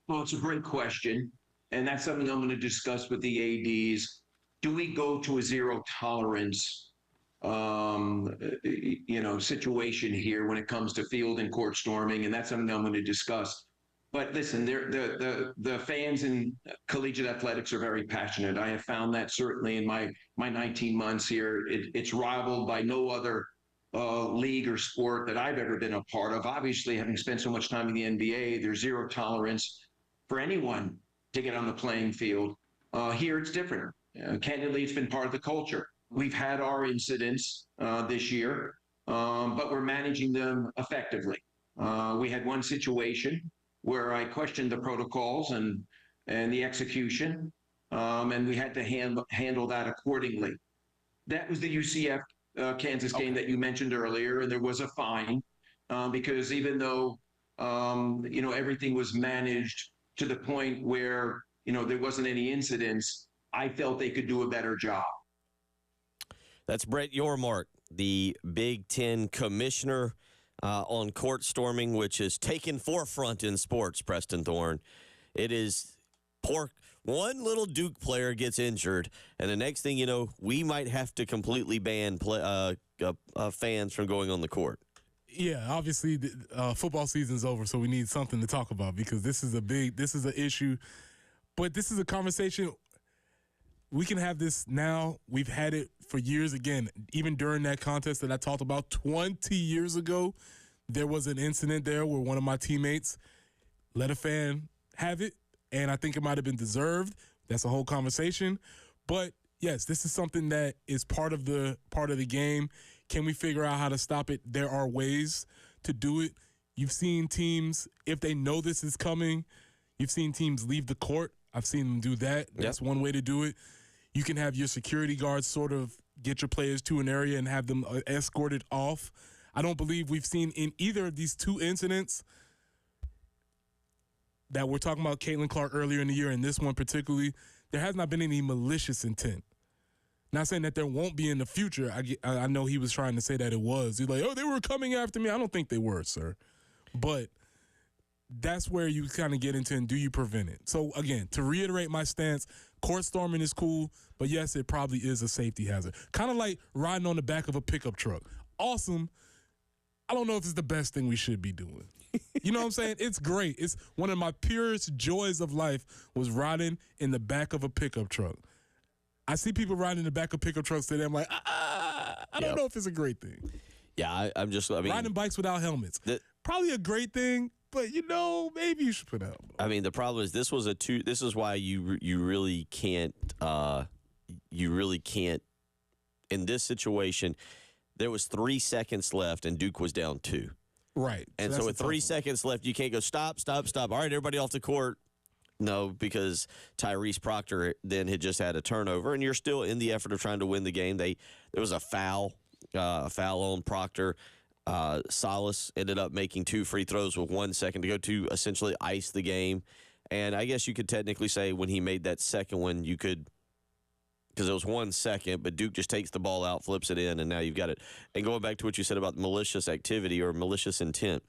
Well, it's a great question, and that's something I'm going to discuss with the ADs. Do we go to a zero tolerance, situation here when it comes to field and court storming? And that's something I'm going to discuss. But listen, the fans in collegiate athletics are very passionate. I have found that certainly in my 19 months here. It's rivaled by no other league or sport that I've ever been a part of. Obviously, having spent so much time in the NBA, there's zero tolerance for anyone to get on the playing field. Here, it's different. Candidly, it's been part of the culture. We've had our incidents this year, but we're managing them effectively. We had one situation where I questioned the protocols and the execution, and we had to handle that accordingly. That was the UCF Kansas game that you mentioned earlier, and there was a fine because even though everything was managed to the point where there wasn't any incidents, I felt they could do a better job. That's Brett Yormark, the Big Ten commissioner on court storming, which has taken forefront in sports, Preston Thorne. It is poor. One little Duke player gets injured, and the next thing you know, we might have to completely ban fans from going on the court. Yeah, obviously, football season's over, so we need something to talk about because this is an issue. But this is a conversation. We can have this now. We've had it for years. Again, even during that contest that I talked about 20 years ago, there was an incident there where one of my teammates let a fan have it, and I think it might have been deserved. That's a whole conversation. But yes, this is something that is part of the game. Can we figure out how to stop it? There are ways to do it. You've seen teams, if they know this is coming, you've seen teams leave the court. I've seen them do that. That's one way to do it. You can have your security guards sort of get your players to an area and have them escorted off. I don't believe we've seen in either of these two incidents that we're talking about, Caitlin Clark earlier in the year and this one particularly, there has not been any malicious intent. Not saying that there won't be in the future. I know he was trying to say that it was. He's like, oh, they were coming after me. I don't think they were, sir. But that's where you kind of get into and do you prevent it? So, again, to reiterate my stance, court storming is cool, but yes, it probably is a safety hazard. Kind of like riding on the back of a pickup truck. Awesome. I don't know if it's the best thing we should be doing. You know what I'm saying? It's great. It's one of my purest joys of life was riding in the back of a pickup truck. I see people riding in the back of pickup trucks today. I'm like, I don't know if it's a great thing. Yeah, I mean, riding bikes without helmets. Probably a great thing, but maybe you should put out. I mean, the problem is this is why you really can't in this situation. There was 3 seconds left and Duke was down 2. Right. And so with 3 seconds left, you can't go stop. All right, everybody off the court. No, because Tyrese Proctor then had just had a turnover, and you're still in the effort of trying to win the game. There was a foul on Proctor. Salas ended up making 2 free throws with 1 second to go to essentially ice the game. And I guess you could technically say when he made that second one, you could, because it was 1 second, but Duke just takes the ball out, flips it in, and now you've got it. And going back to what you said about malicious activity or malicious intent,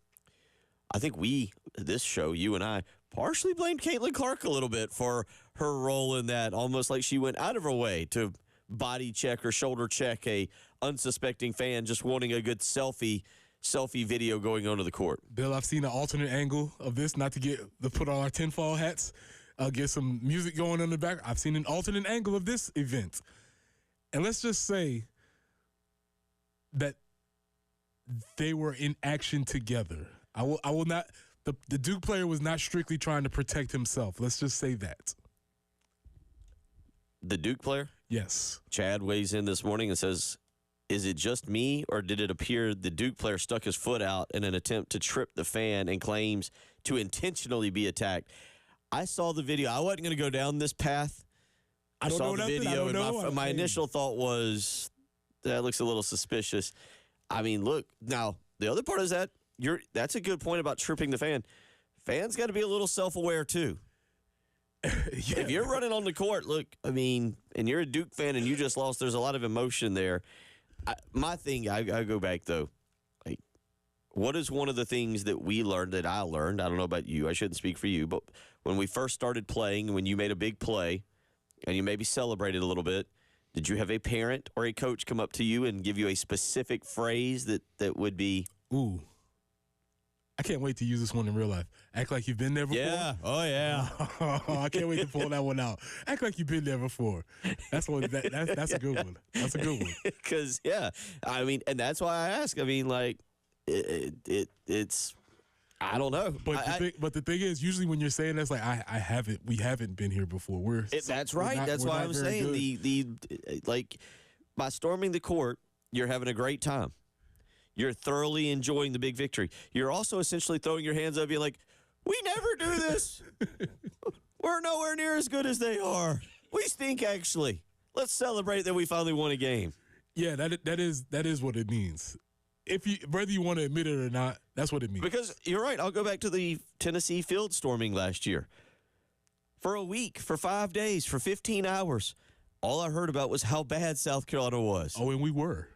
I think this show, you and I, partially blamed Caitlin Clark a little bit for her role in that, almost like she went out of her way to body check or shoulder check a unsuspecting fan just wanting a good selfie video going onto the court. Bill, I've seen an alternate angle of this, not to put on our tinfoil hats, get some music going in the back. I've seen an alternate angle of this event. And let's just say that they were in action together. I will not, the Duke player was not strictly trying to protect himself. Let's just say that. The Duke player? Yes. Chad weighs in this morning and says, is it just me, or did it appear the Duke player stuck his foot out in an attempt to trip the fan and claims to intentionally be attacked? I saw the video. I wasn't going to go down this path. I don't saw know the nothing. video, I don't know. and my initial thought was, that looks a little suspicious. I mean, look, now, the other part is that that's a good point about tripping the fan. Fans got to be a little self-aware, too. Yeah. If you're running on the court, look, I mean, and you're a Duke fan and you just lost, there's a lot of emotion there. My thing, I go back, though. Like, what is one of the things that we learned, that I learned? I don't know about you. I shouldn't speak for you. But when we first started playing, when you made a big play and you maybe celebrated a little bit, did you have a parent or a coach come up to you and give you a specific phrase that would be? Ooh. I can't wait to use this one in real life. Act like you've been there before. Yeah. Oh, yeah. I can't wait to pull that one out. Act like you've been there before. That's a good one. That's a good one. Because, yeah, I mean, and that's why I ask. I mean, like, it's, I don't know. But the thing is, usually when you're saying that's like, we haven't been here before. That's right. That's why I'm saying like, by storming the court, you're having a great time. You're thoroughly enjoying the big victory. You're also essentially throwing your hands up, being like, we never do this. We're nowhere near as good as they are. We stink, actually. Let's celebrate that we finally won a game. Yeah, that is what it means. Whether you want to admit it or not, that's what it means. Because you're right. I'll go back to the Tennessee field storming last year. For a week, for 5 days, for 15 hours, all I heard about was how bad South Carolina was. Oh, and we were.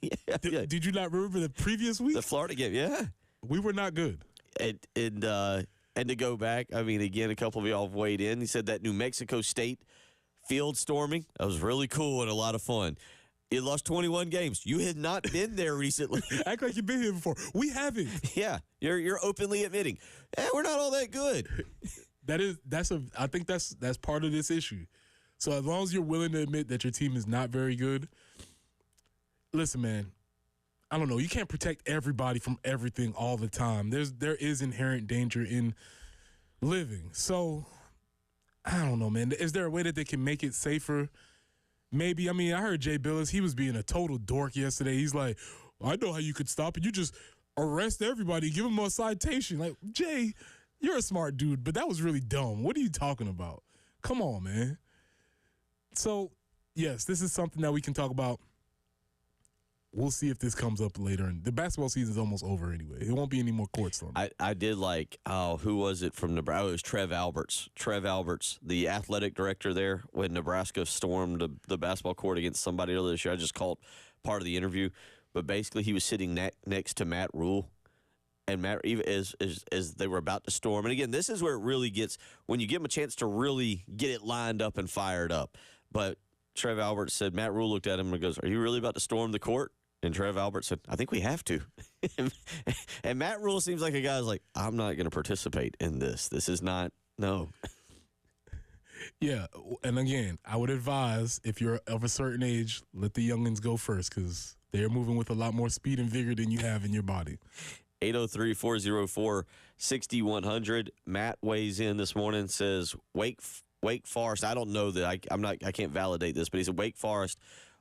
Yeah. Did you not remember the previous week? The Florida game, yeah. We were not good. And to go back, I mean, again, a couple of y'all have weighed in. He said that New Mexico State field storming, that was really cool and a lot of fun. You lost 21 games. You had not been there recently. Act like you've been here before. We haven't. Yeah, you're openly admitting, we're not all that good. I think that's part of this issue. So as long as you're willing to admit that your team is not very good, listen, man, I don't know. You can't protect everybody from everything all the time. There is inherent danger in living. So I don't know, man. Is there a way that they can make it safer? Maybe. I mean, I heard Jay Billis. He was being a total dork yesterday. He's like, I know how you could stop it. You just arrest everybody, give them a citation. Like, Jay, you're a smart dude, but that was really dumb. What are you talking about? Come on, man. So, yes, this is something that we can talk about. We'll see if this comes up later. And the basketball season is almost over anyway. It won't be any more court storming. I did like, who was it from Nebraska? It was Trev Alberts. Trev Alberts, the athletic director there, when Nebraska stormed the basketball court against somebody earlier this year. I just called part of the interview. But basically, he was sitting next to Matt Rule. And Matt, even as they were about to storm. And again, this is where it really gets, when you give him a chance to really get it lined up and fired up. But Trev Alberts said, Matt Rule looked at him and goes, are you really about to storm the court? And Trev Alberts said, I think we have to. And Matt Rule seems like a guy who's like, I'm not going to participate in this. This is not, no. Yeah, and again, I would advise, if you're of a certain age, let the youngins go first because they're moving with a lot more speed and vigor than you have in your body. 803-404-6100. Matt weighs in this morning and says, Wake Forest, I don't know that, I can't validate this, but he said Wake Forest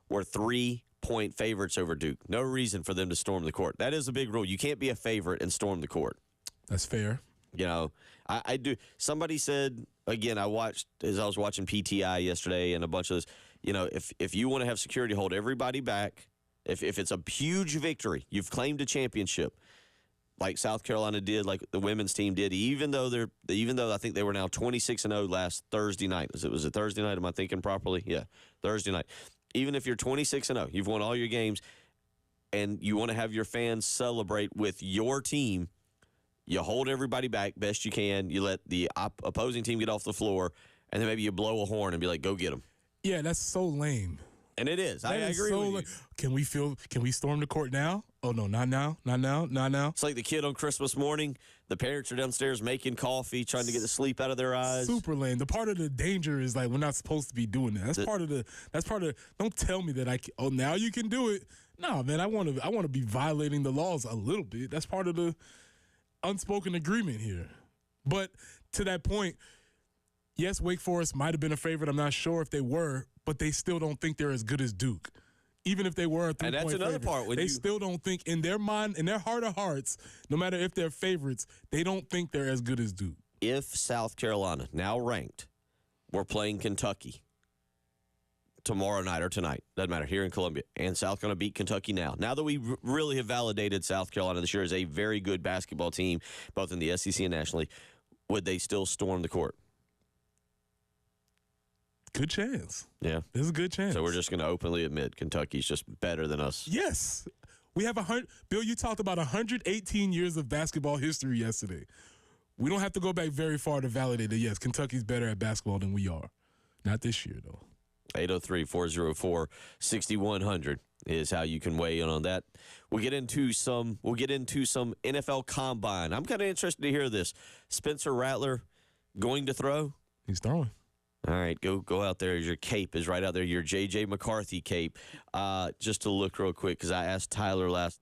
were 3-point favorites over Duke. No reason for them to storm the court. That is a big rule. You can't be a favorite and storm the court. That's fair. You know, I do. Somebody said, again, as I was watching PTI yesterday and a bunch of this, you know, if you want to have security hold everybody back, if it's a huge victory, you've claimed a championship, like South Carolina did, like the women's team did, even though I think they were now 26-0 last Thursday night. Was it Thursday night? Am I thinking properly? Yeah, Thursday night. Even if you're 26-0, you've won all your games, and you want to have your fans celebrate with your team, You hold everybody back best you can. You let the opposing team get off the floor, and then maybe you blow a horn and be like, go get them. Yeah, that's so lame. And it is. I That is agree so with you. lame. Can we storm the court now? Oh, no, not now, not now, not now. It's like the kid on Christmas morning. The parents are downstairs making coffee, trying to get the sleep out of their eyes. Super lame. The part of the danger is like we're not supposed to be doing that. That's part of. Don't tell me that now you can do it. No, man, I want to be violating the laws a little bit. That's part of the unspoken agreement here. But to that point, yes, Wake Forest might have been a favorite. I'm not sure if they were, but they still don't think they're as good as Duke. Even if they were a 3-point And that's another favorite, part. they still don't think in their mind, in their heart of hearts, no matter if they're favorites, they don't think they're as good as Duke. If South Carolina, now ranked, were playing Kentucky tomorrow night or tonight, doesn't matter, here in Columbia, and South Carolina beat Kentucky now that we really have validated South Carolina this year as a very good basketball team, both in the SEC and nationally, would they still storm the court? Good chance. Yeah. There's a good chance. So we're just going to openly admit Kentucky's just better than us. Yes. We have Bill, you talked about 118 years of basketball history yesterday. We don't have to go back very far to validate that, yes, Kentucky's better at basketball than we are. Not this year, though. 803-404-6100 is how you can weigh in on that. We'll get into some NFL Combine. I'm kind of interested to hear this. Spencer Rattler going to throw? He's throwing. All right, go out there. Your cape is right out there. Your J.J. McCarthy cape. Just to look real quick, because I asked Tyler last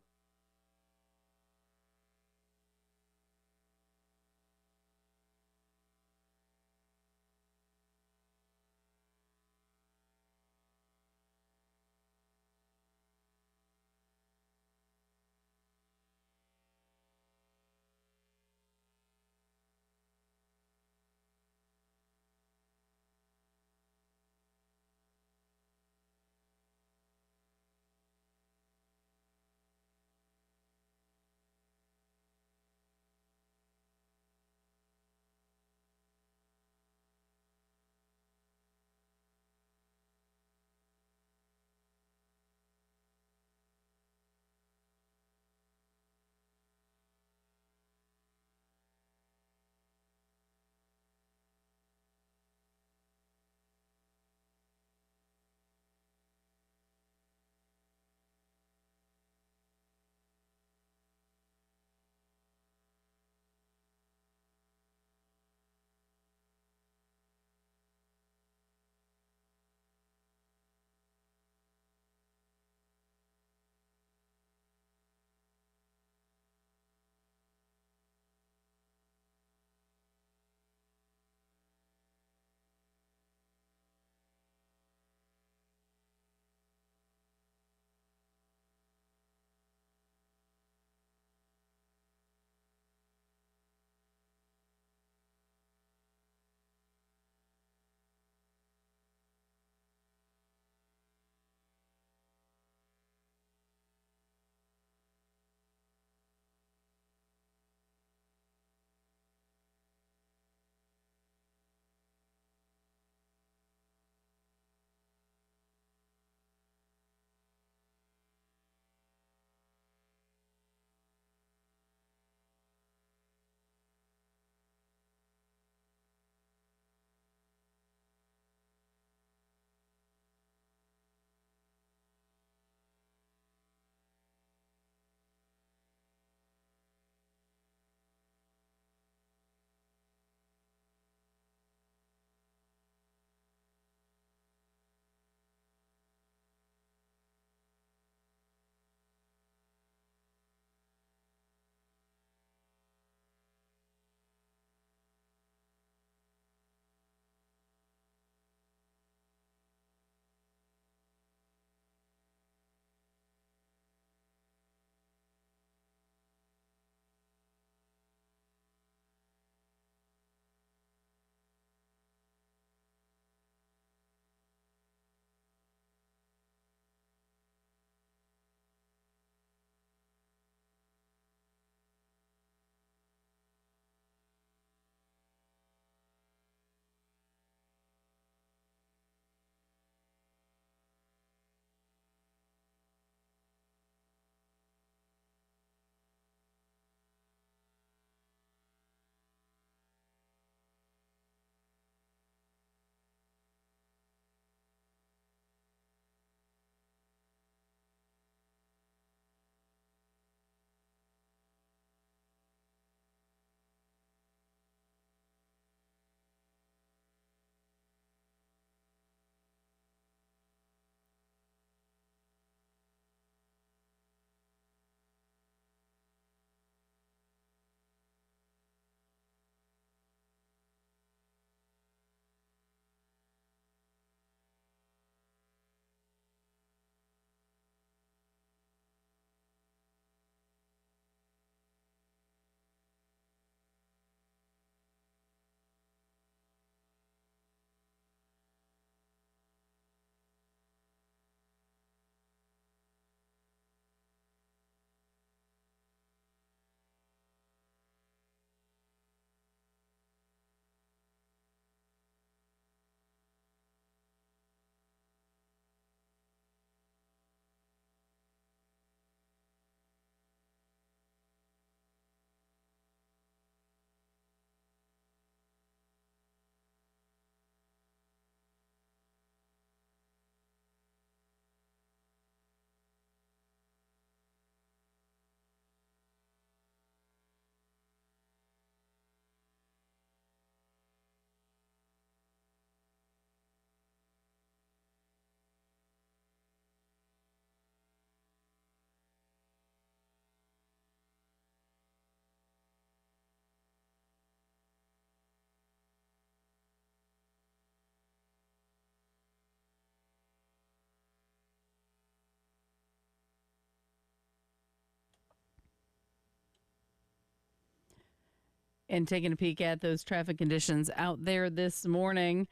And taking a peek at those traffic conditions out there this morning,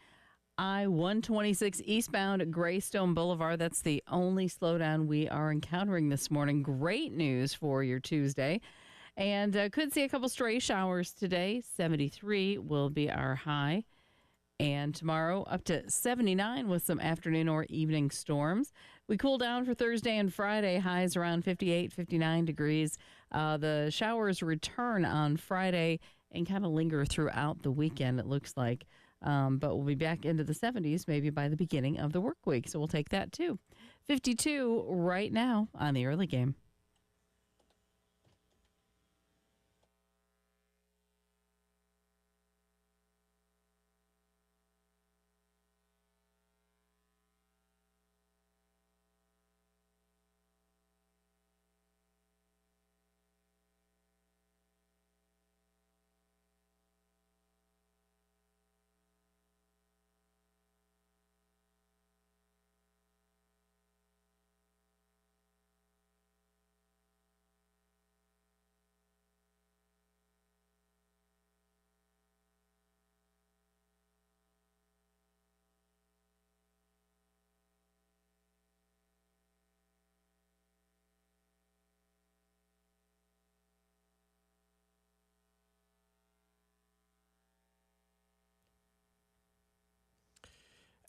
I-126 eastbound at Greystone Boulevard. That's the only slowdown we are encountering this morning. Great news for your Tuesday. And could see a couple stray showers today. 73 will be our high. And tomorrow up to 79 with some afternoon or evening storms. We cool down for Thursday and Friday. Highs around 58, 59 degrees. The showers return on Friday and kind of linger throughout the weekend, it looks like. But we'll be back into the 70s maybe by the beginning of the work week. So we'll take that too. 52 right now on the early game.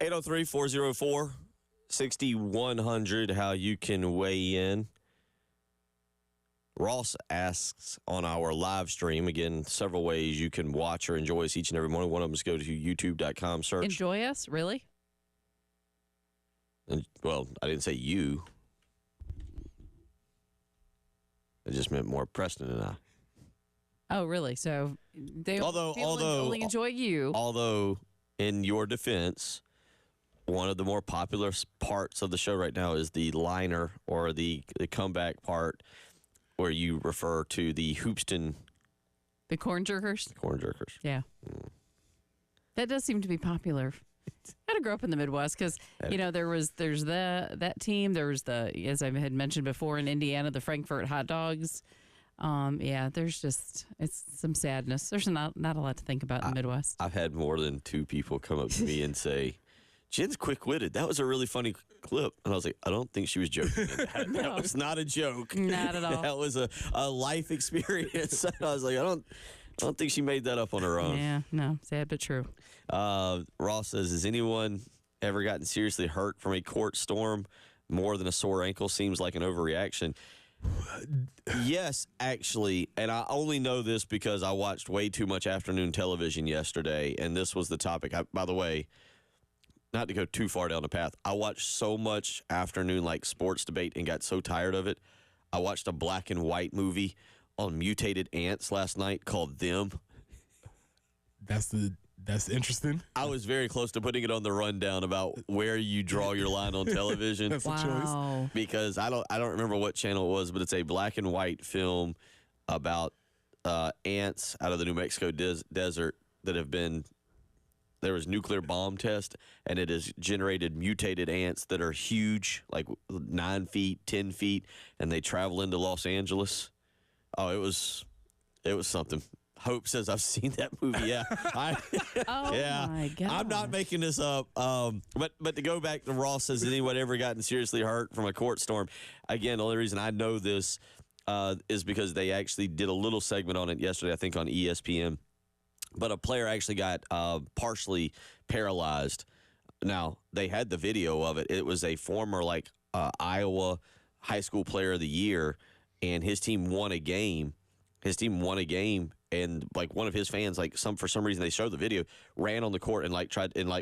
Eight zero 6100 how you can weigh in. Ross asks on our live stream, again, several ways you can watch or enjoy us each and every morning. One of them is go to youtube.com, search. Enjoy us? Really? And, well, I didn't say you. I just meant more Preston and I. Oh, really? So they Although only enjoy you. Although, in your defense, one of the more popular parts of the show right now is the liner or the comeback part where you refer to the Hoopston. The corn jerkers? Corn jerkers. Yeah. That does seem to be popular. I had to grow up in the Midwest because, there's that team. There was as I had mentioned before in Indiana, the Frankfurt hot dogs. It's some sadness. There's not a lot to think about in the Midwest. I've had more than two people come up to me and say, Jen's quick-witted. That was a really funny clip. And I was like, I don't think she was joking. That was not a joke. Not at all. That was a life experience. I was like, I don't think she made that up on her own. Yeah, no, sad but true. Ross says, has anyone ever gotten seriously hurt from a court storm? More than a sore ankle seems like an overreaction. Yes, actually, and I only know this because I watched way too much afternoon television yesterday, and this was the topic. By the way, not to go too far down the path, I watched so much afternoon sports debate and got so tired of it. I watched a black and white movie on mutated ants last night called Them. That's interesting. I was very close to putting it on the rundown about where you draw your line on television. That's a choice. Because I don't remember what channel it was, but it's a black and white film about ants out of the New Mexico desert that have been. There was nuclear bomb test, and it has generated mutated ants that are huge, like 9 feet, 10 feet, and they travel into Los Angeles. Oh, it was something. Hope says I've seen that movie. Yeah, my God! I'm not making this up. But to go back to Ross says, has anyone ever gotten seriously hurt from a court storm? Again, the only reason I know this is because they actually did a little segment on it yesterday, I think on ESPN. But a player actually got partially paralyzed. Now, they had the video of it. It was a former, Iowa high school player of the year, and his team won a game. And, one of his fans, for some reason, they showed the video, ran on the court and,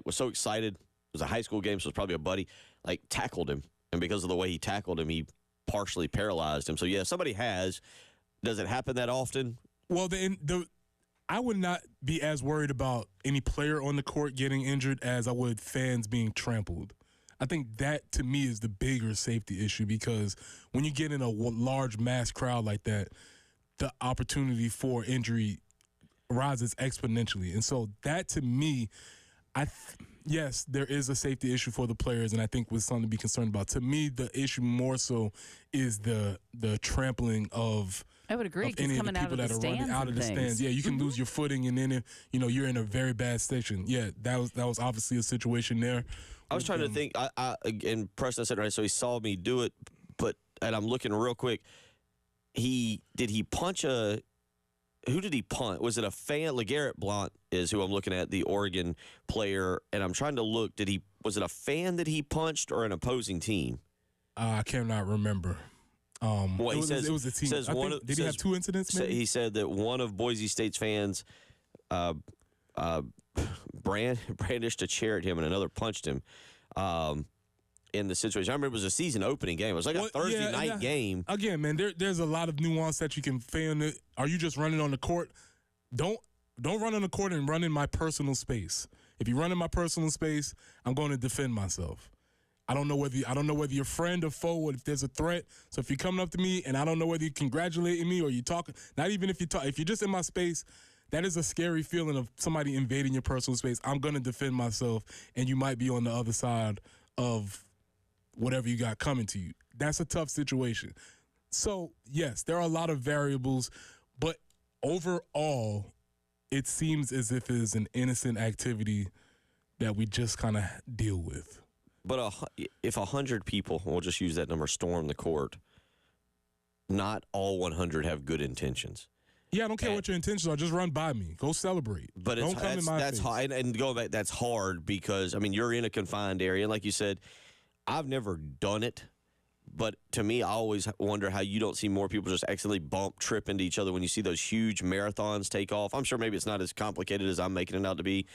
was so excited. It was a high school game, so it was probably a buddy, tackled him. And because of the way he tackled him, he partially paralyzed him. So, yeah, somebody has. Does it happen that often? Well, I would not be as worried about any player on the court getting injured as I would fans being trampled. I think that, to me, is the bigger safety issue because when you get in a large mass crowd like that, the opportunity for injury rises exponentially. And so that, to me, yes, there is a safety issue for the players, and I think was something to be concerned about. To me, the issue more so is the trampling of I would agree, of 'cause any of the coming out people of that the are running stands out and of the things. stands. Yeah, you can lose your footing, and then you're in a very bad station. Yeah, that was obviously a situation there. I was trying to think. And Preston said right, so he saw me do it, and I'm looking real quick. Did he punch a? Who did he punt? Was it a fan? LeGarrette Blount is who I'm looking at, the Oregon player, and I'm trying to look. Was it a fan that he punched or an opposing team? I cannot remember. Well, it was a team. Says I one think, of, did he have 2 incidents? Maybe? He said that one of Boise State's fans brandished a chair at him and another punched him in the situation. I remember it was a season opening game. It was like a Thursday night game. Again, man, there's a lot of nuance that you can fan. Are you just running on the court? Don't run on the court and run in my personal space. If you run in my personal space, I'm going to defend myself. I don't know whether you're friend or foe or if there's a threat. So if you're coming up to me and I don't know whether you're congratulating me or you're talking, not even if you're just in my space, that is a scary feeling of somebody invading your personal space. I'm going to defend myself, and you might be on the other side of whatever you got coming to you. That's a tough situation. So, yes, there are a lot of variables, but overall, it seems as if it is an innocent activity that we just kind of deal with. But if 100 people, we'll just use that number, storm the court, not all 100 have good intentions. Yeah, I don't care what your intentions are. Just run by me. Go celebrate. But don't come in my that's face. hard. And going back, that's hard because, I mean, you're in a confined area. And like you said, I've never done it. But to me, I always wonder how you don't see more people just accidentally bump, trip into each other when you see those huge marathons take off. I'm sure maybe it's not as complicated as I'm making it out to be.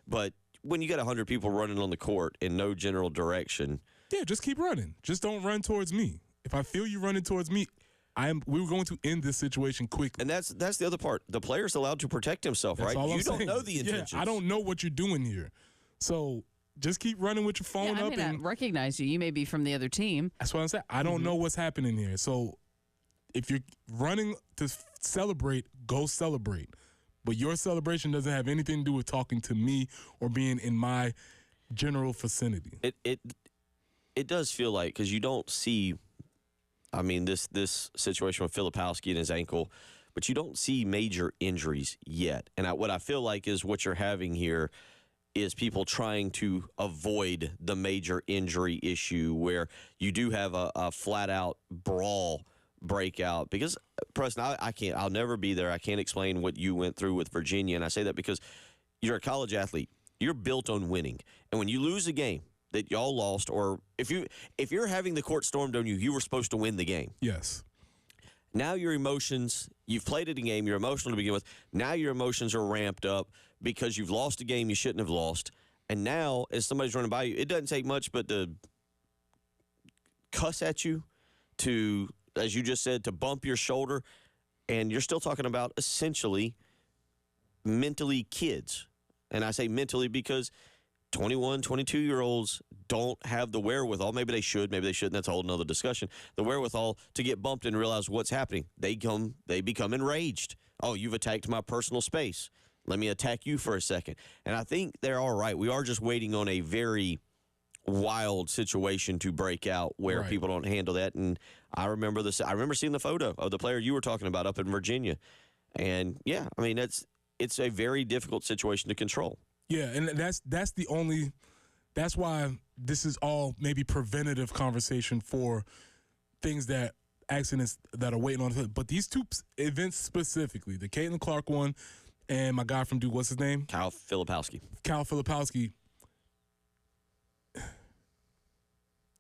But when you got 100 people running on the court in no general direction. Yeah, just keep running. Just don't run towards me. If I feel you running towards me, we're going to end this situation quickly. And that's the other part. The player's allowed to protect himself, That's right? all I'm You don't saying. know the intentions. Yeah, I don't know what you're doing here. So just keep running with your phone I up. may not recognize you. You may be from the other team. That's what I'm saying. I don't know what's happening here. So if you're running to celebrate, go celebrate. But your celebration doesn't have anything to do with talking to me or being in my general vicinity. It does feel like, because you don't see, I mean, this situation with Filipowski and his ankle, but you don't see major injuries yet. And what I feel like is what you're having here is people trying to avoid the major injury issue where you do have a flat-out brawl breakout. Because, Preston, I'll never be there. I can't explain what you went through with Virginia, and I say that because you're a college athlete. You're built on winning. And when you lose a game that y'all lost, or if you're having the court stormed on you, you were supposed to win the game. Yes. Now your emotions, you've played it a game, you're emotional to begin with. Now your emotions are ramped up because you've lost a game you shouldn't have lost. And now, as somebody's running by you, it doesn't take much but to cuss at you, to, as you just said, to bump your shoulder. And you're still talking about essentially mentally kids. And I say mentally because 21, 22-year-olds don't have the wherewithal. Maybe they should, maybe they shouldn't. That's a whole nother discussion. The wherewithal to get bumped and realize what's happening. They become enraged. Oh, you've attacked my personal space. Let me attack you for a second. And I think they're all right. We are just waiting on a very wild situation to break out where people don't handle that. And I remember seeing the photo of the player you were talking about up in Virginia. And yeah, I mean, it's a very difficult situation to control. Yeah, and that's why this is all maybe preventative conversation for accidents that are waiting on. But these two events specifically, the Caitlin Clark one and my guy from Duke, what's his name? Kyle Filipowski.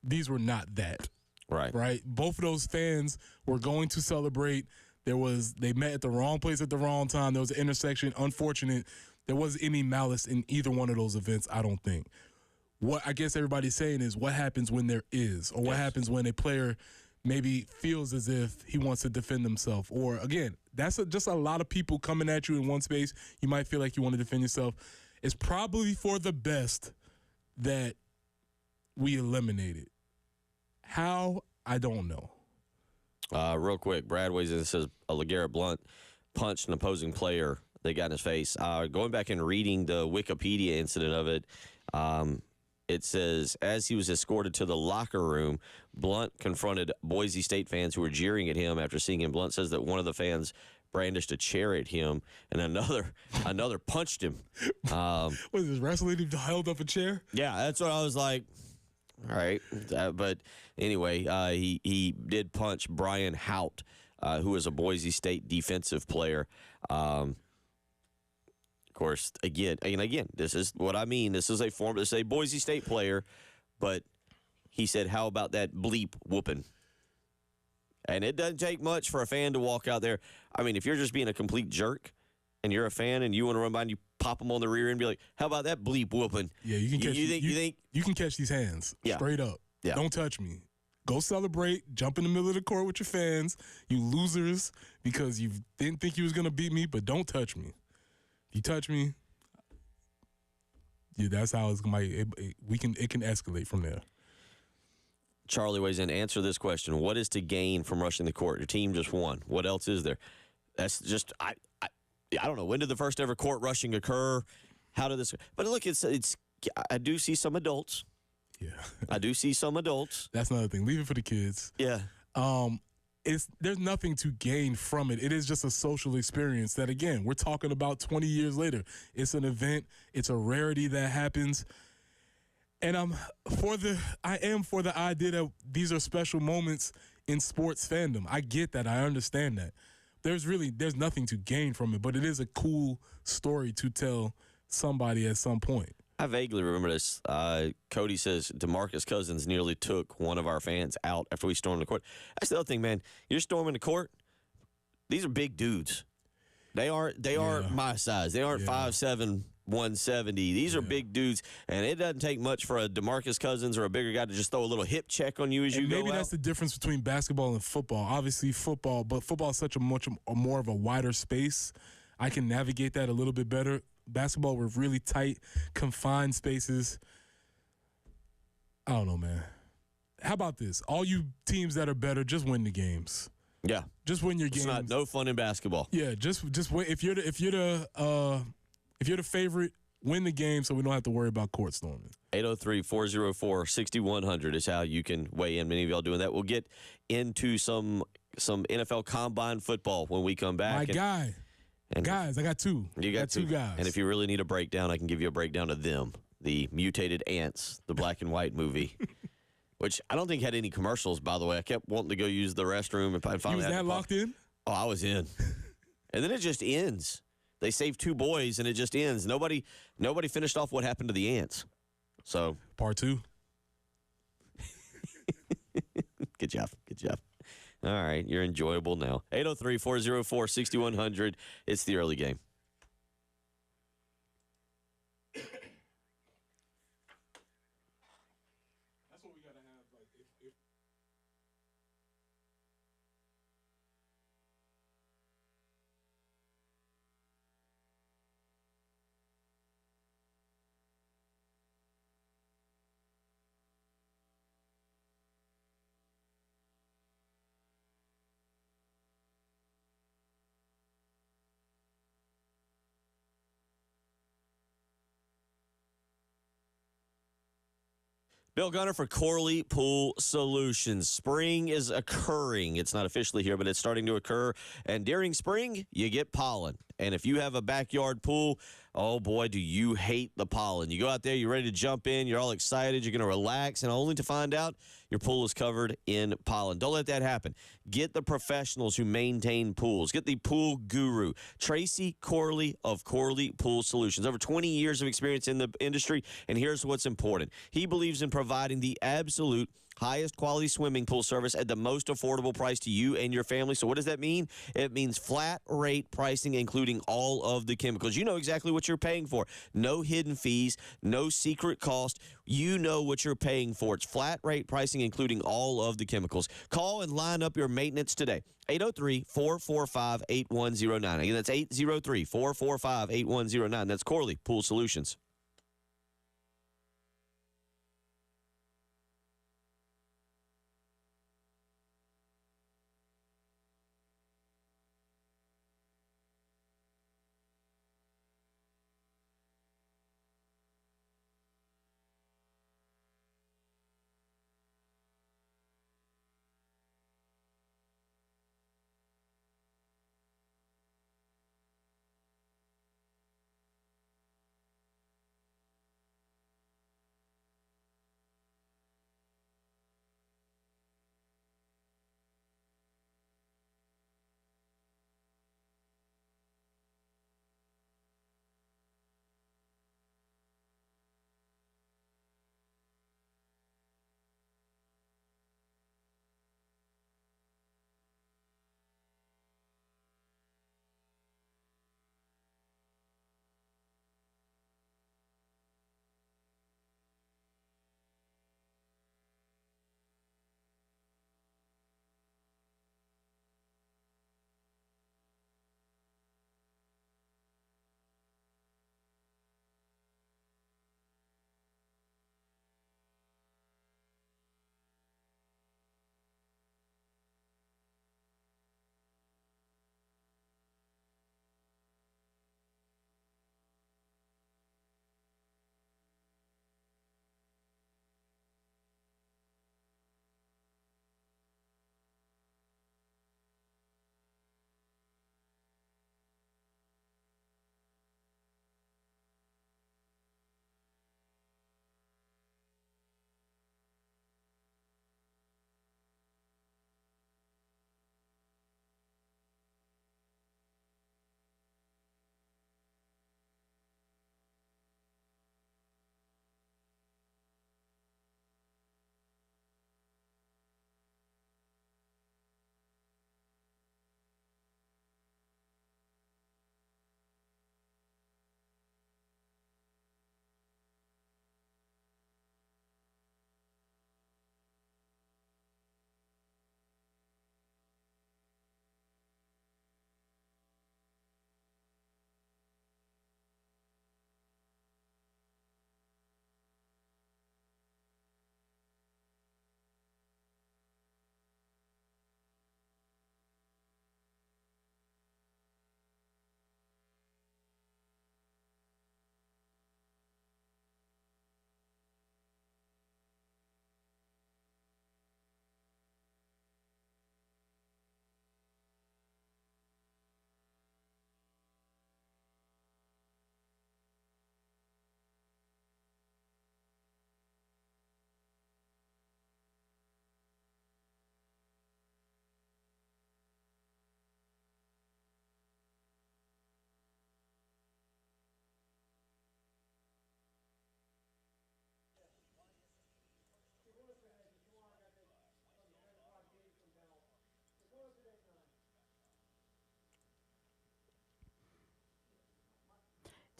These were not that. Right. Both of those fans were going to celebrate. They met at the wrong place at the wrong time. There was an intersection. Unfortunate. There wasn't any malice in either one of those events, I don't think. What I guess everybody's saying is what happens when there is, or what happens when a player maybe feels as if he wants to defend himself. Or, again, that's just a lot of people coming at you in one space. You might feel like you want to defend yourself. It's probably for the best that we eliminate it. How? I don't know. Real quick, Brad weighs in and says LeGarrette Blount punched an opposing player that got in his face. Going back and reading the Wikipedia incident of it, It says, as he was escorted to the locker room, Blunt confronted Boise State fans who were jeering at him after seeing him. Blunt says that one of the fans brandished a chair at him, and another punched him. What is this, wrestling? He held up a chair? Yeah, that's what I was like. All right. But anyway, he did punch Brian Hout, who was a Boise State defensive player. Of course, again, this is what I mean. This is a Boise State player, but he said, how about that bleep whooping? And it doesn't take much for a fan to walk out there. I mean, if you're just being a complete jerk and you're a fan and you want to run by and you pop them on the rear end and be like, how about that bleep whooping? Yeah, you can catch you think you can catch these hands straight up. Yeah. Don't touch me. Go celebrate. Jump in the middle of the court with your fans, you losers, because you didn't think you was going to beat me, but don't touch me. If you touch me, yeah, that's how it can escalate from there. Charlie weighs in. Answer this question: what is to gain from rushing the court? Your team just won. What else is there? That's just I don't know. When did the first ever court rushing occur? How did this? But look, it's. I do see some adults. Yeah, I do see some adults. That's another thing. Leave it for the kids. Yeah. There's nothing to gain from it. It is just a social experience that, again, we're talking about 20 years later. It's an event. It's a rarity that happens. And I am for the idea that these are special moments in sports fandom. I get that. I understand that. There's nothing to gain from it, but it is a cool story to tell somebody at some point. I vaguely remember this. Cody says DeMarcus Cousins nearly took one of our fans out after we stormed the court. That's the other thing, man. You're storming the court. These are big dudes. They aren't my size. They aren't 5'7", 170. These are big dudes, and it doesn't take much for a DeMarcus Cousins or a bigger guy to just throw a little hip check on you as you go out. Maybe that's the difference between basketball and football. Obviously, football is such a much more of a wider space. I can navigate that a little bit better. Basketball, we're really tight, confined spaces. I don't know, man. How about this? All you teams that are better, just win the games. Yeah, just win your games. It's no fun in basketball. Yeah, just win. If you're the favorite, win the game, so we don't have to worry about court storming. 803-404-6100 is how you can weigh in. Many of y'all doing that. We'll get into some NFL Combine football when we come back. Guys, I got two. You got two guys. And if you really need a breakdown, I can give you a breakdown of them, the Mutated Ants, the black and white movie. Which I don't think had any commercials, by the way. I kept wanting to go use the restroom. And finally you was that locked in? Oh, I was in. And then it just ends. They save two boys, and it just ends. Nobody finished off what happened to the ants. So part 2. Good job. All right, you're enjoyable now. 803-404-6100. It's the early game. Bill Gunner for Corley Pool Solutions. Spring is occurring. It's not officially here, but it's starting to occur. And during spring, you get pollen. And if you have a backyard pool, oh boy, do you hate the pollen. You go out there, you're ready to jump in, you're all excited, you're going to relax, and only to find out your pool is covered in pollen. Don't let that happen. Get the professionals who maintain pools. Get the pool guru, Tracy Corley of Corley Pool Solutions. Over 20 years of experience in the industry, and here's what's important. He believes in providing the absolute highest quality swimming pool service at the most affordable price to you and your family. So what does that mean? It means flat rate pricing, including all of the chemicals. You know exactly what you're paying for. No hidden fees, no secret cost. You know what you're paying for. It's flat rate pricing, including all of the chemicals. Call and line up your maintenance today. 803-445-8109. Again, that's 803-445-8109. That's Corley Pool Solutions.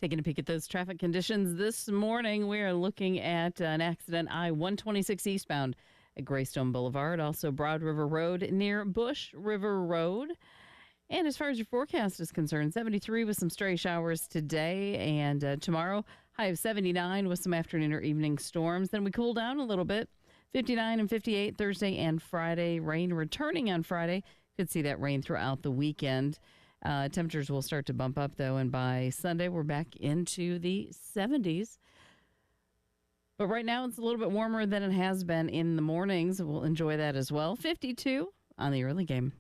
Taking a peek at those traffic conditions this morning, we are looking at an accident I-126 eastbound at Greystone Boulevard, also Broad River Road near Bush River Road. And as far as your forecast is concerned, 73 with some stray showers today, and tomorrow high of 79 with some afternoon or evening storms. Then we cool down a little bit, 59 and 58 Thursday and Friday. Rain returning on Friday. Could see that rain throughout the weekend. Temperatures will start to bump up, though, and by Sunday, we're back into the 70s. But right now, it's a little bit warmer than it has been in the mornings. We'll enjoy that as well. 52 on the early game.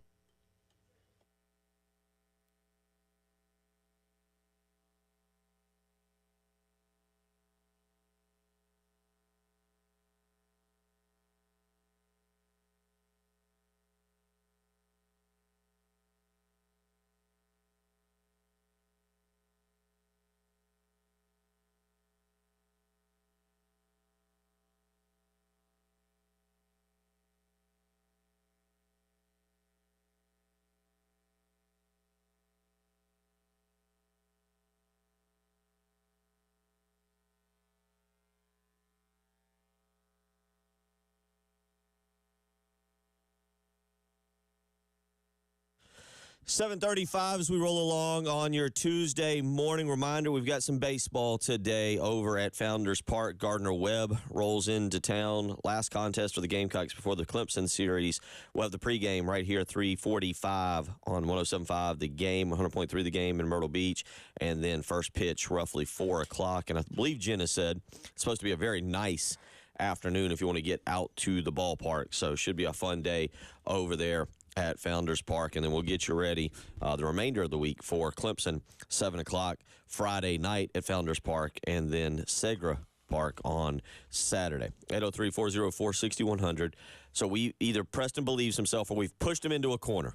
$7:35 as we roll along on your Tuesday morning. Reminder, we've got some baseball today over at Founders Park. Gardner Webb rolls into town. Last contest for the Gamecocks before the Clemson series. We'll have the pregame right here at 3:45 on 107.5 The Game, 100.3 The Game in Myrtle Beach. And then first pitch roughly 4 o'clock. And I believe Jenna said it's supposed to be a very nice afternoon if you want to get out to the ballpark. So it should be a fun day over there at Founders Park, and then we'll get you ready the remainder of the week for Clemson, 7 o'clock Friday night at Founders Park, and then Segra Park on Saturday. 803-404-6100. So we either Preston believes himself or we've pushed him into a corner.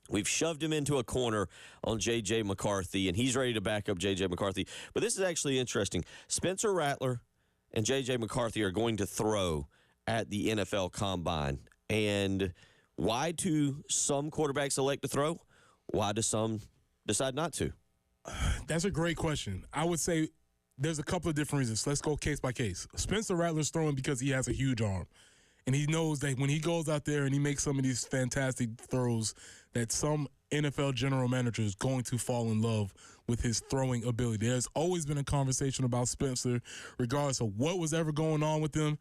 We've shoved him into a corner on J.J. McCarthy, and he's ready to back up J.J. McCarthy. But this is actually interesting. Spencer Rattler and J.J. McCarthy are going to throw at the NFL Combine, and why do some quarterbacks elect to throw? Why do some decide not to? That's a great question. I would say there's a couple of different reasons. Let's go case by case. Spencer Rattler's throwing because he has a huge arm. And he knows that when he goes out there and he makes some of these fantastic throws, that some NFL general manager is going to fall in love with his throwing ability. There's always been a conversation about Spencer, regardless of what was ever going on with him.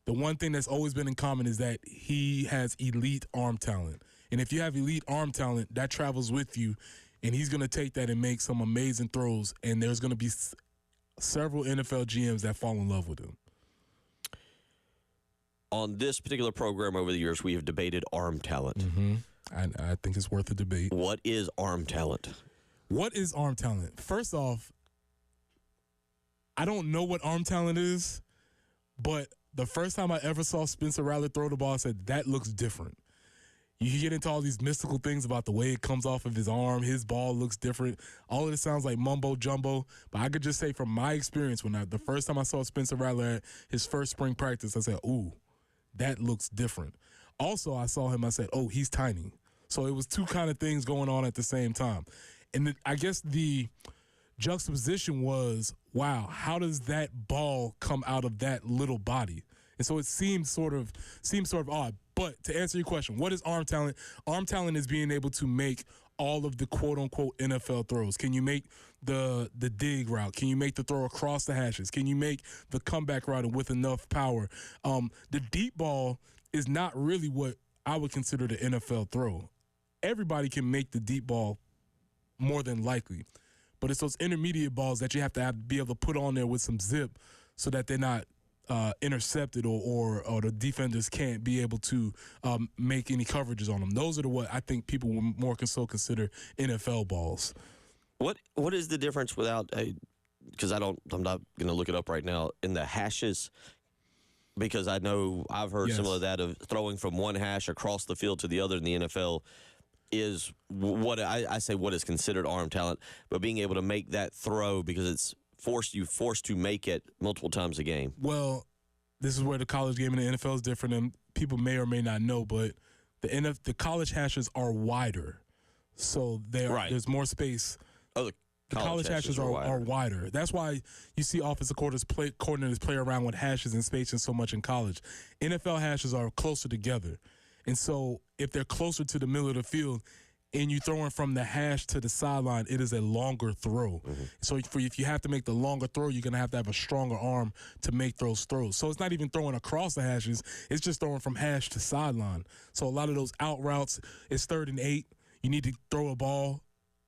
The one thing that's always been in common is that he has elite arm talent. And if you have elite arm talent, that travels with you, and he's going to take that and make some amazing throws, and there's going to be several NFL GMs that fall in love with him. On this particular program over the years, we have debated arm talent. Mm-hmm. I think it's worth a debate. What is arm talent? What is arm talent? First off, I don't know what arm talent is, but the first time I ever saw Spencer Rattler throw the ball, I said, that looks different. You get into all these mystical things about the way it comes off of his arm. His ball looks different. All of it sounds like mumbo jumbo. But I could just say from my experience, the first time I saw Spencer Rattler at his first spring practice, I said, ooh, that looks different. Also, I saw him, I said, oh, he's tiny. So it was two kind of things going on at the same time. And I guess the juxtaposition was, wow, how does that ball come out of that little body? And so it seemed sort of odd. But to answer your question, what is arm talent? Arm talent is being able to make all of the quote-unquote NFL throws. Can you make the dig route? Can you make the throw across the hashes? Can you make the comeback route with enough power? The deep ball is not really what I would consider the NFL throw. Everybody can make the deep ball more than likely. But it's those intermediate balls that you have to be able to put on there with some zip so that they're not intercepted or the defenders can't be able to make any coverages on them. Those are what I think people would more so consider NFL balls. What is the difference without because I'm not going to look it up right now, in the hashes? Because I know I've heard Yes. some of that of throwing from one hash across the field to the other in the NFL is what I say what is considered arm talent, but being able to make that throw because it's forced to make it multiple times a game. Well, this is where the college game and the NFL is different, and people may or may not know, but the college hashes are wider, so Right. there's more space. Oh, The college hashes are wider. That's why you see offensive coordinators play around with hashes and spacing so much in college. NFL hashes are closer together. And so if they're closer to the middle of the field and you throwing from the hash to the sideline, it is a longer throw. So if you have to make the longer throw, you're going to have a stronger arm to make those throws. So it's not even throwing across the hashes. It's just throwing from hash to sideline. So a lot of those out routes, it's 3rd and 8. You need to throw a ball,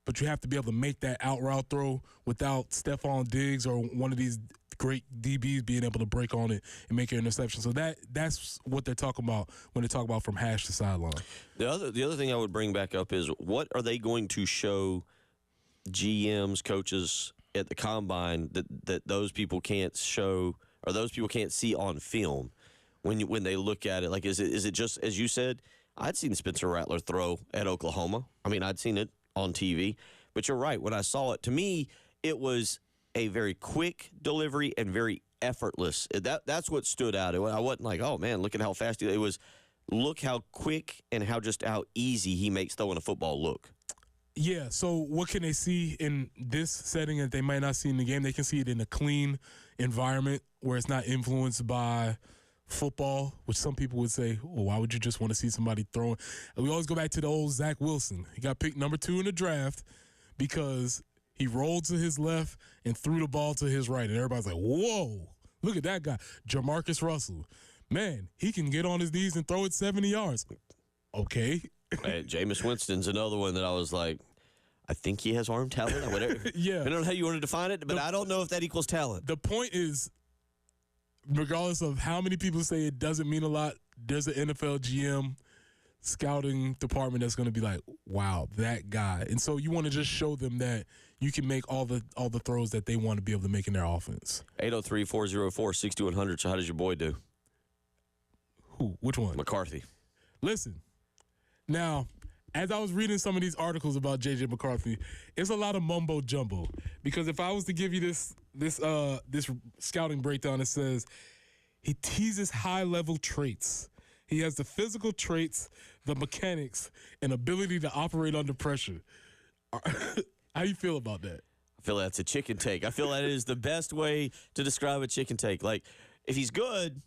but you have to be able to make that out route throw without Stephon Diggs or one of these great DBs being able to break on it and make an interception. So that's what they're talking about when they talk about from hash to sideline. The other thing I would bring back up is, what are they going to show GMs, coaches at the combine that those people can't show, or those people can't see on film when they look at it? Like, is it just, as you said, I'd seen Spencer Rattler throw at Oklahoma. I mean, I'd seen it on TV. But you're right. When I saw it, to me, it was a very quick delivery and very effortless. That's what stood out. I wasn't like, oh, man, look at how fast it was. Look how quick and how easy he makes throwing a football look. Yeah, so what can they see in this setting that they might not see in the game? They can see it in a clean environment where it's not influenced by football, which some people would say, well, why would you just want to see somebody throwing? And we always go back to the old Zach Wilson. He got picked number 2 in the draft because he rolled to his left and threw the ball to his right. And everybody's like, whoa, look at that guy. Jamarcus Russell. Man, he can get on his knees and throw it 70 yards. Okay. Jameis Winston's another one that I was like, I think he has arm talent. Yeah. I don't know how you want to define it, but I don't know if that equals talent. The point is, regardless of how many people say it doesn't mean a lot, there's an NFL GM scouting department that's going to be like, wow, that guy. And so you want to just show them that you can make all the throws that they want to be able to make in their offense. 803-404-6100. So how does your boy do? Who? Which one? McCarthy. Listen, now, as I was reading some of these articles about J.J. McCarthy, it's a lot of mumbo jumbo. Because if I was to give you this scouting breakdown, it says he teases high-level traits. He has the physical traits, the mechanics, and ability to operate under pressure. How do you feel about that? I feel that's a chicken take. I feel that is the best way to describe a chicken take. Like, if he's good,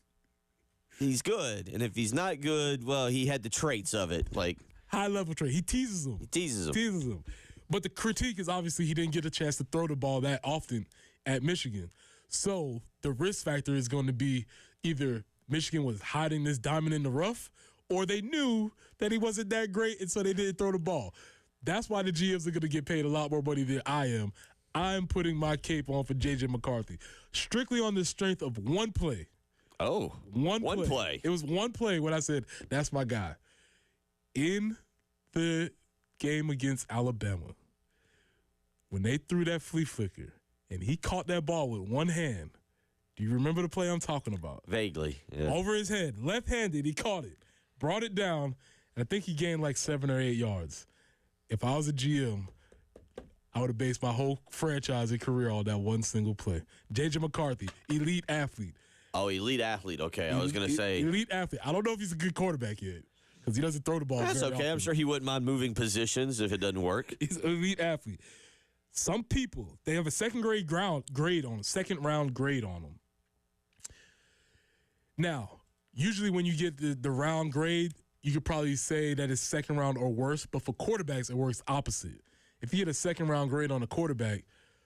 he's good. And if he's not good, well, he had the traits of it. Like, high-level trait. He teases them. Teases them. But the critique is obviously he didn't get a chance to throw the ball that often at Michigan. So the risk factor is going to be either Michigan was hiding this diamond in the rough, or they knew that he wasn't that great, and so they didn't throw the ball. That's why the GMs are going to get paid a lot more money than I am. I'm putting my cape on for J.J. McCarthy, strictly on the strength of one play. Oh, one play. It was one play when I said, that's my guy. In the game against Alabama, when they threw that flea flicker and he caught that ball with one hand, do you remember the play I'm talking about? Vaguely. Yeah. Over his head, left-handed, he caught it, brought it down, and I think he gained like 7 or 8 yards. If I was a GM, I would have based my whole franchise and career on that one single play. J.J. McCarthy, elite athlete. Oh, elite athlete. Okay, I was going to say. Elite athlete. I don't know if he's a good quarterback yet because he doesn't throw the ball That's very okay. often. I'm sure he wouldn't mind moving positions if it doesn't work. He's an elite athlete. Some people, they have a second round grade on them. Now, usually when you get the round grade, you could probably say that it's second round or worse, but for quarterbacks, it works opposite. If you get a second round grade on a quarterback,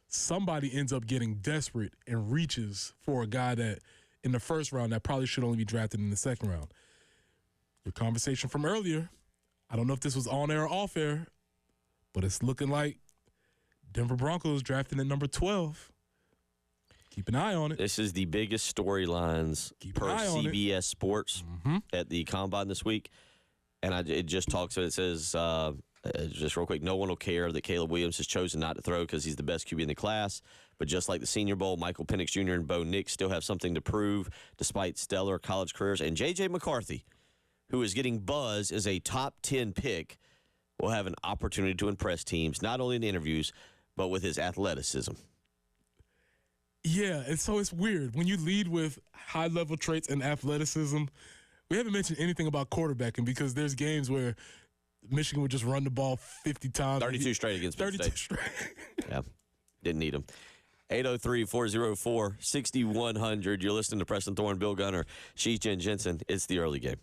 somebody ends up getting desperate and reaches for a guy that in the first round that probably should only be drafted in the second round. Your conversation from earlier, I don't know if this was on air or off air, but it's looking like Denver Broncos drafting at number 12. Keep an eye on it. This is the biggest storylines per CBS Sports at the Combine this week. And it just talks, it says, just real quick, no one will care that Caleb Williams has chosen not to throw because he's the best QB in the class. But just like the Senior Bowl, Michael Penix Jr. and Bo Nix still have something to prove despite stellar college careers. And J.J. McCarthy, who is getting buzz as a top 10 pick, will have an opportunity to impress teams, not only in interviews, but with his athleticism. Yeah, and so it's weird. When you lead with high-level traits and athleticism, we haven't mentioned anything about quarterbacking because there's games where Michigan would just run the ball 50 times. 32 straight against Penn State. 32 straight. Yeah. Didn't need them. 803-404-6100. You're listening to Preston Thorne, Bill Gunner, Sheesh Jen Jensen. It's the early game.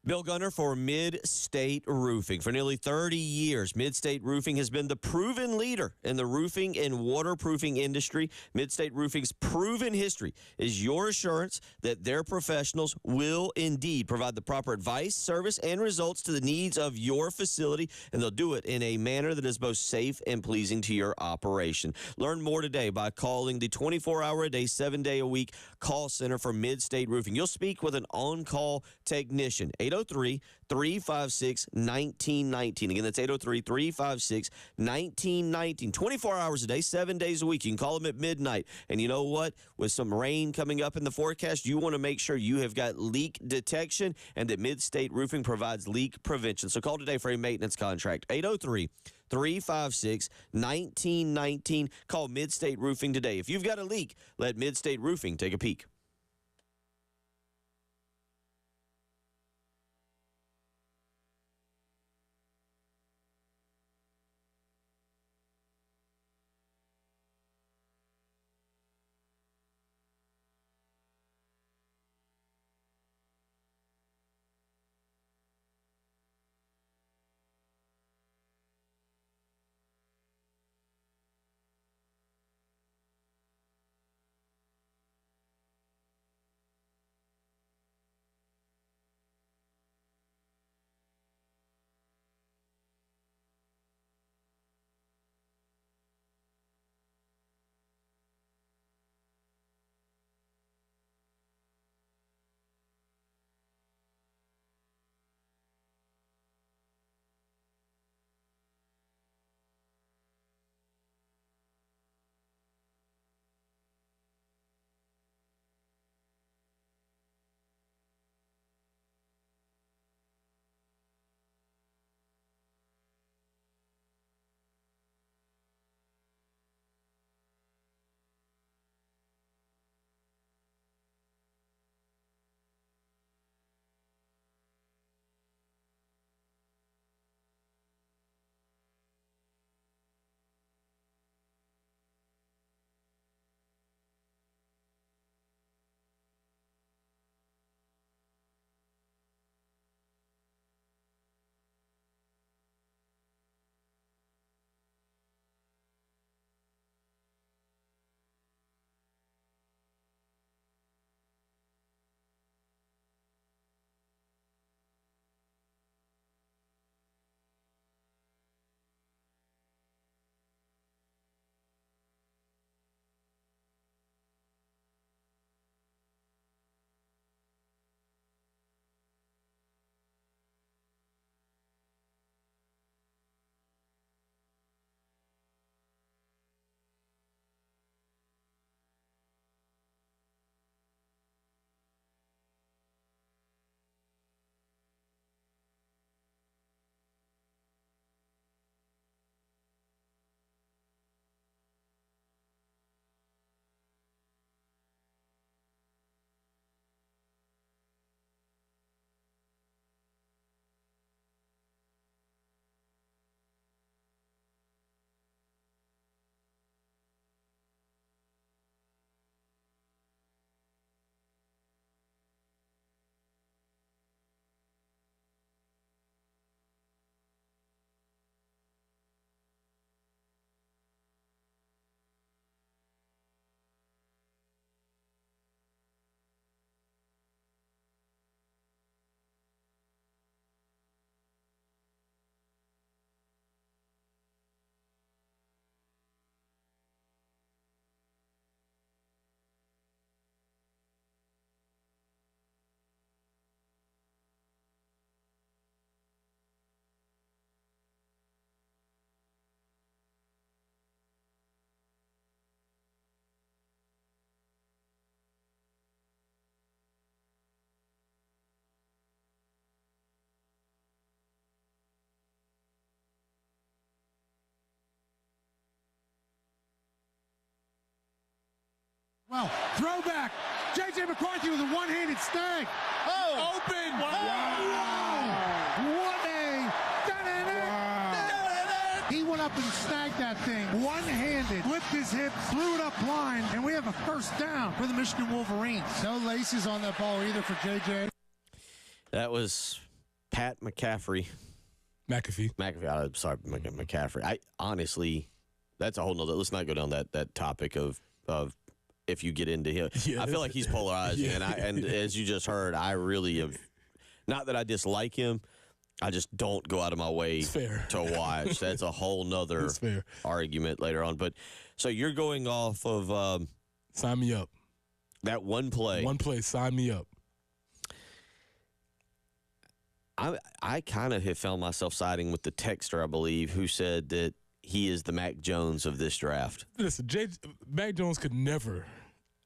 Bill Gunner for Mid-State Roofing. For nearly 30 years, Mid-State Roofing has been the proven leader in the roofing and waterproofing industry. Mid-State Roofing's proven history is your assurance that their professionals will indeed provide the proper advice, service, and results to the needs of your facility, and they'll do it in a manner that is both safe and pleasing to your operation. Learn more today by calling the 24-hour-a-day, 7-day-a-week call center for Mid-State Roofing. You'll speak with an on-call technician. 803-356-1919. Again, that's 803-356-1919. 24 hours a day, 7 days a week. You can call them at midnight. And you know what? With some rain coming up in the forecast, you want to make sure you have got leak detection and that Mid-State Roofing provides leak prevention. So call today for a maintenance contract. 803-356-1919. Call Mid-State Roofing today. If you've got a leak, let Mid-State Roofing take a peek. Well, throwback. J.J. McCarthy with a one-handed snag. Oh! Open! Wow! What a... Wow. He went up and snagged that thing one-handed, flipped his hips, blew it up blind, and we have a first down for the Michigan Wolverines. No laces on that ball either for J.J. That was Pat McCaffrey. McAfee. I'm sorry, McCaffrey. I honestly, that's a whole nother. Let's not go down that topic of if you get into him. Yeah, I feel like he's polarizing, and as you just heard, I really have. Not that I dislike him, I just don't go out of my way to watch. That's a whole nother argument later on. But so you're going off of sign me up. That one play. One play, sign me up. I kind of have found myself siding with the texter, I believe, who said that he is the Mac Jones of this draft. Listen, Mac Jones could never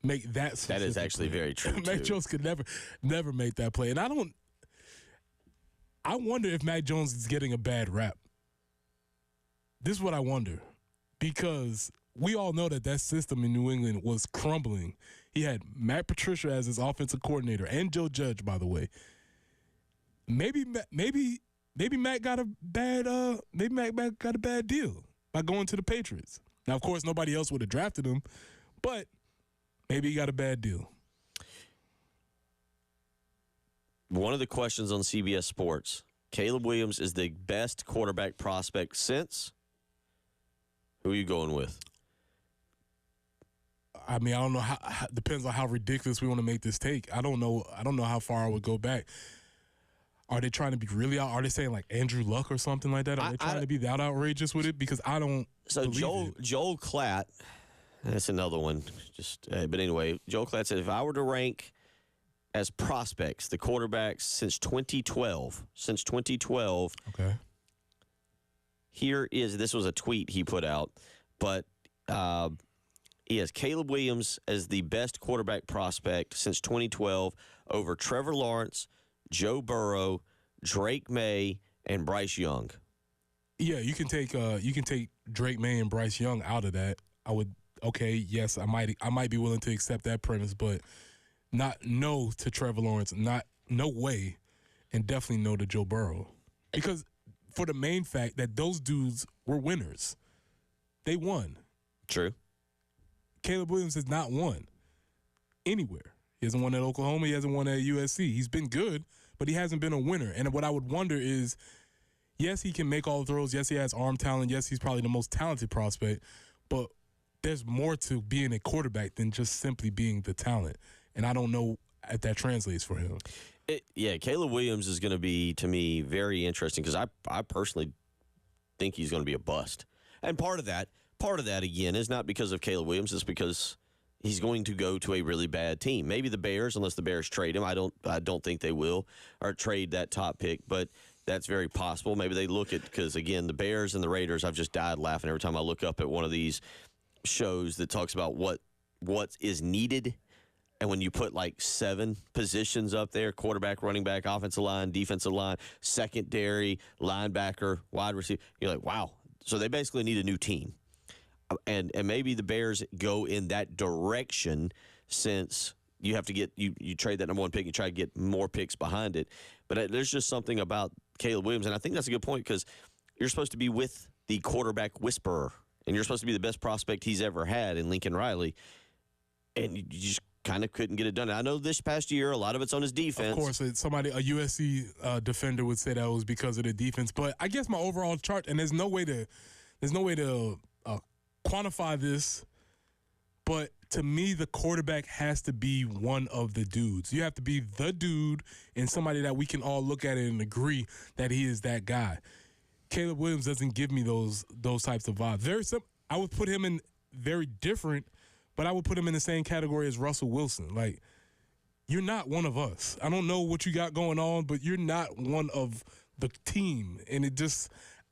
make that. That is actually very true. Mac Jones could never make that play, and I wonder if Mac Jones is getting a bad rap. This is what I wonder, because we all know that system in New England was crumbling. He had Matt Patricia as his offensive coordinator, and Joe Judge, by the way. Maybe Mac got a bad Mac got a bad deal by going to the Patriots. Now, of course, nobody else would have drafted him, but maybe he got a bad deal. One of the questions on CBS Sports: Caleb Williams is the best quarterback prospect since. Who are you going with? I mean, I don't know how. Depends on how ridiculous we want to make this take. I don't know how far I would go back. Are they trying to be really out? Are they saying like Andrew Luck or something like that? Are they trying to be that outrageous with it? Because I don't. So Joel Klatt, that's another one. But anyway, Joel Klatt said, if I were to rank as prospects the quarterbacks since 2012, okay. This was a tweet he put out, but he has Caleb Williams as the best quarterback prospect since 2012 over Trevor Lawrence, Joe Burrow, Drake May, and Bryce Young. Yeah, you can take Drake May and Bryce Young out of that. Yes, I might be willing to accept that premise, but not no to Trevor Lawrence, no way, and definitely no to Joe Burrow. Because for the main fact that those dudes were winners. They won. True. Caleb Williams has not won anywhere. He hasn't won at Oklahoma. He hasn't won at USC. He's been good, but he hasn't been a winner. And what I would wonder is, yes, he can make all the throws. Yes, he has arm talent. Yes, he's probably the most talented prospect. But there's more to being a quarterback than just simply being the talent. And I don't know if that translates for him. Caleb Williams is going to be, to me, very interesting because I personally think he's going to be a bust. And part of that, again, is not because of Caleb Williams. It's because he's going to go to a really bad team. Maybe the Bears, unless the Bears trade him. I don't think they will, or trade that top pick, but that's very possible. Maybe they look at, because, again, the Bears and the Raiders, I've just died laughing every time I look up at one of these shows that talks about what is needed. And when you put like 7 positions up there, quarterback, running back, offensive line, defensive line, secondary, linebacker, wide receiver, you're like, wow. So they basically need a new team. And maybe the Bears go in that direction, since you have to get you trade that number 1 pick, you try to get more picks behind it. But there's just something about Caleb Williams, and I think that's a good point, because you're supposed to be with the quarterback whisperer, and you're supposed to be the best prospect he's ever had in Lincoln Riley, and you just kind of couldn't get it done. I know this past year, a lot of it's on his defense. Of course, a USC defender would say that was because of the defense. But I guess my overall chart, and there's no way to quantify this, but to me, the quarterback has to be one of the dudes. You have to be the dude and somebody that we can all look at it and agree that he is that guy. Caleb Williams doesn't give me those types of vibes. I would put him in very different, but I would put him in the same category as Russell Wilson. Like, you're not one of us. I don't know what you got going on, but you're not one of the team. And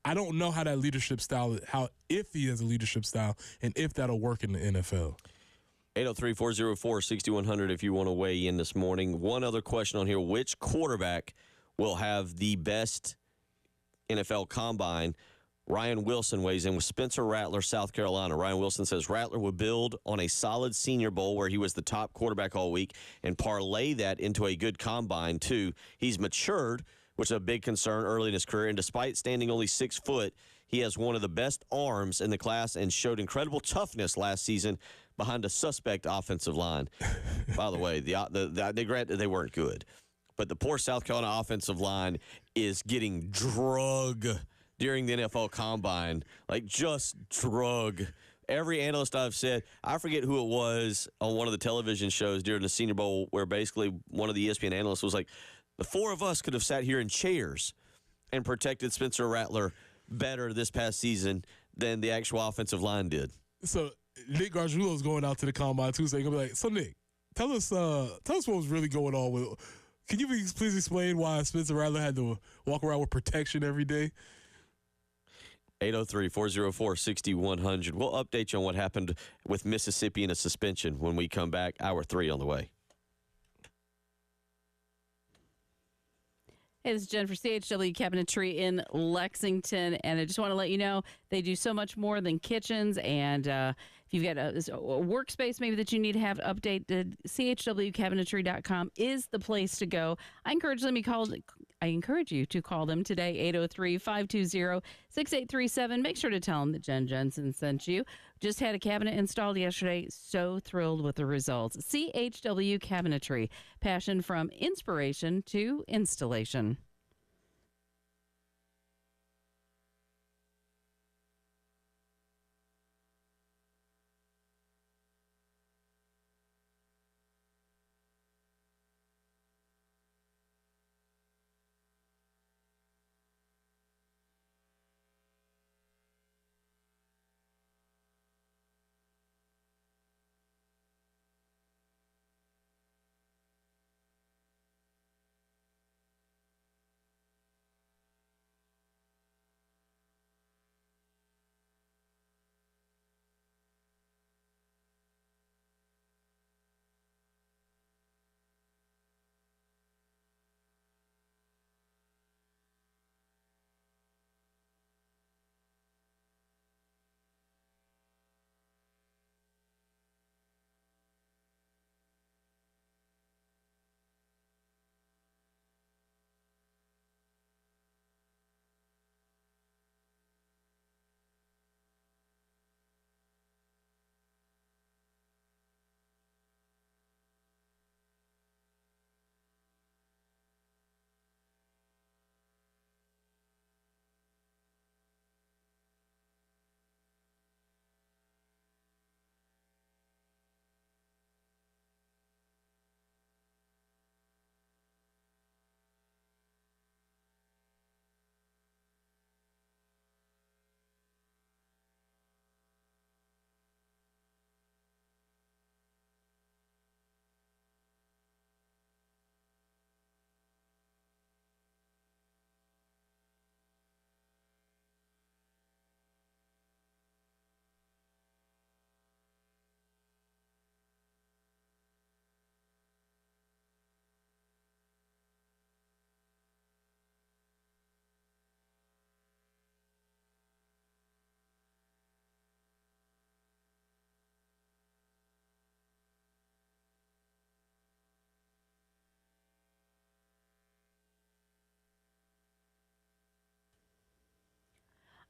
I don't know how that leadership style, if he has a leadership style, and if that'll work in the NFL. 803-404-6100 if you want to weigh in this morning. One other question on here: which quarterback will have the best NFL combine? Ryan Wilson weighs in with Spencer Rattler, South Carolina. Ryan Wilson says Rattler would build on a solid Senior Bowl where he was the top quarterback all week and parlay that into a good combine, too. He's matured, which is a big concern early in his career, and despite standing only 6 foot, he has one of the best arms in the class and showed incredible toughness last season behind a suspect offensive line. By the way, they granted they weren't good, but the poor South Carolina offensive line is getting drug during the NFL Combine, like just drug. Every analyst I've said, I forget who it was on one of the television shows during the Senior Bowl where basically one of the ESPN analysts was like, the 4 of us could have sat here in chairs and protected Spencer Rattler better this past season than the actual offensive line did. So Nick Gargiulo's going out to the Combine Tuesday. He'll be like, so Nick, tell us what was really going on with. Can you please explain why Spencer Rattler had to walk around with protection every day? 803-404-6100. We'll update you on what happened with Mississippi in a suspension when we come back. Hour 3 on the way. Hey, this is Jen for CHW Cabinetry in Lexington, and I just want to let you know they do so much more than kitchens, and if you've got a workspace maybe that you need to have updated, chwcabinetry.com is the place to go. I encourage you to call them today, 803-520-6837. Make sure to tell them that Jen Jensen sent you. Just had a cabinet installed yesterday. So thrilled with the results. CHW Cabinetry, passion from inspiration to installation.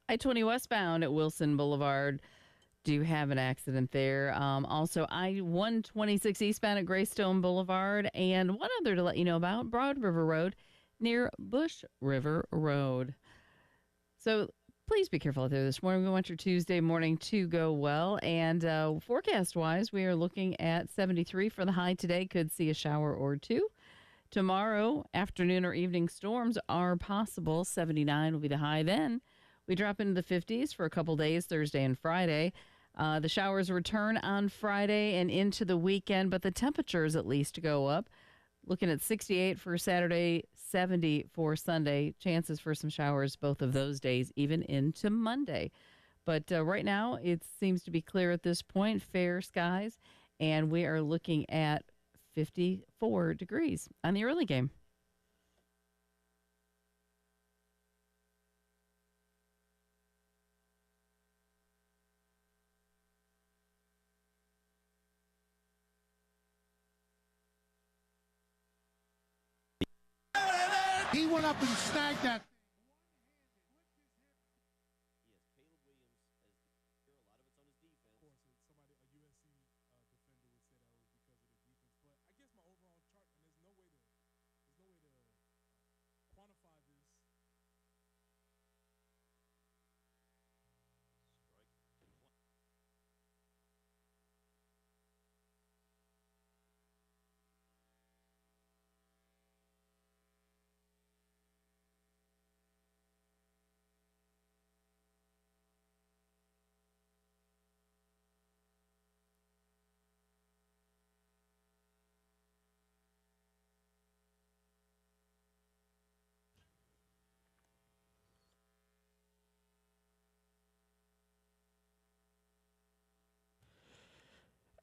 I-20 westbound at Wilson Boulevard do have an accident there. Also, I-126 eastbound at Greystone Boulevard. And one other to let you know about, Broad River Road near Bush River Road. So please be careful out there this morning. We want your Tuesday morning to go well. And forecast-wise, we are looking at 73 for the high today. Could see a shower or two. Tomorrow, afternoon or evening storms are possible. 79 will be the high then. We drop into the 50s for a couple days, Thursday and Friday. The showers return on Friday and into the weekend, but the temperatures at least go up. Looking at 68 for Saturday, 70 for Sunday. Chances for some showers both of those days, even into Monday. But right now, it seems to be clear at this point, fair skies, and we are looking at 54 degrees on the early game. He went up and snagged that.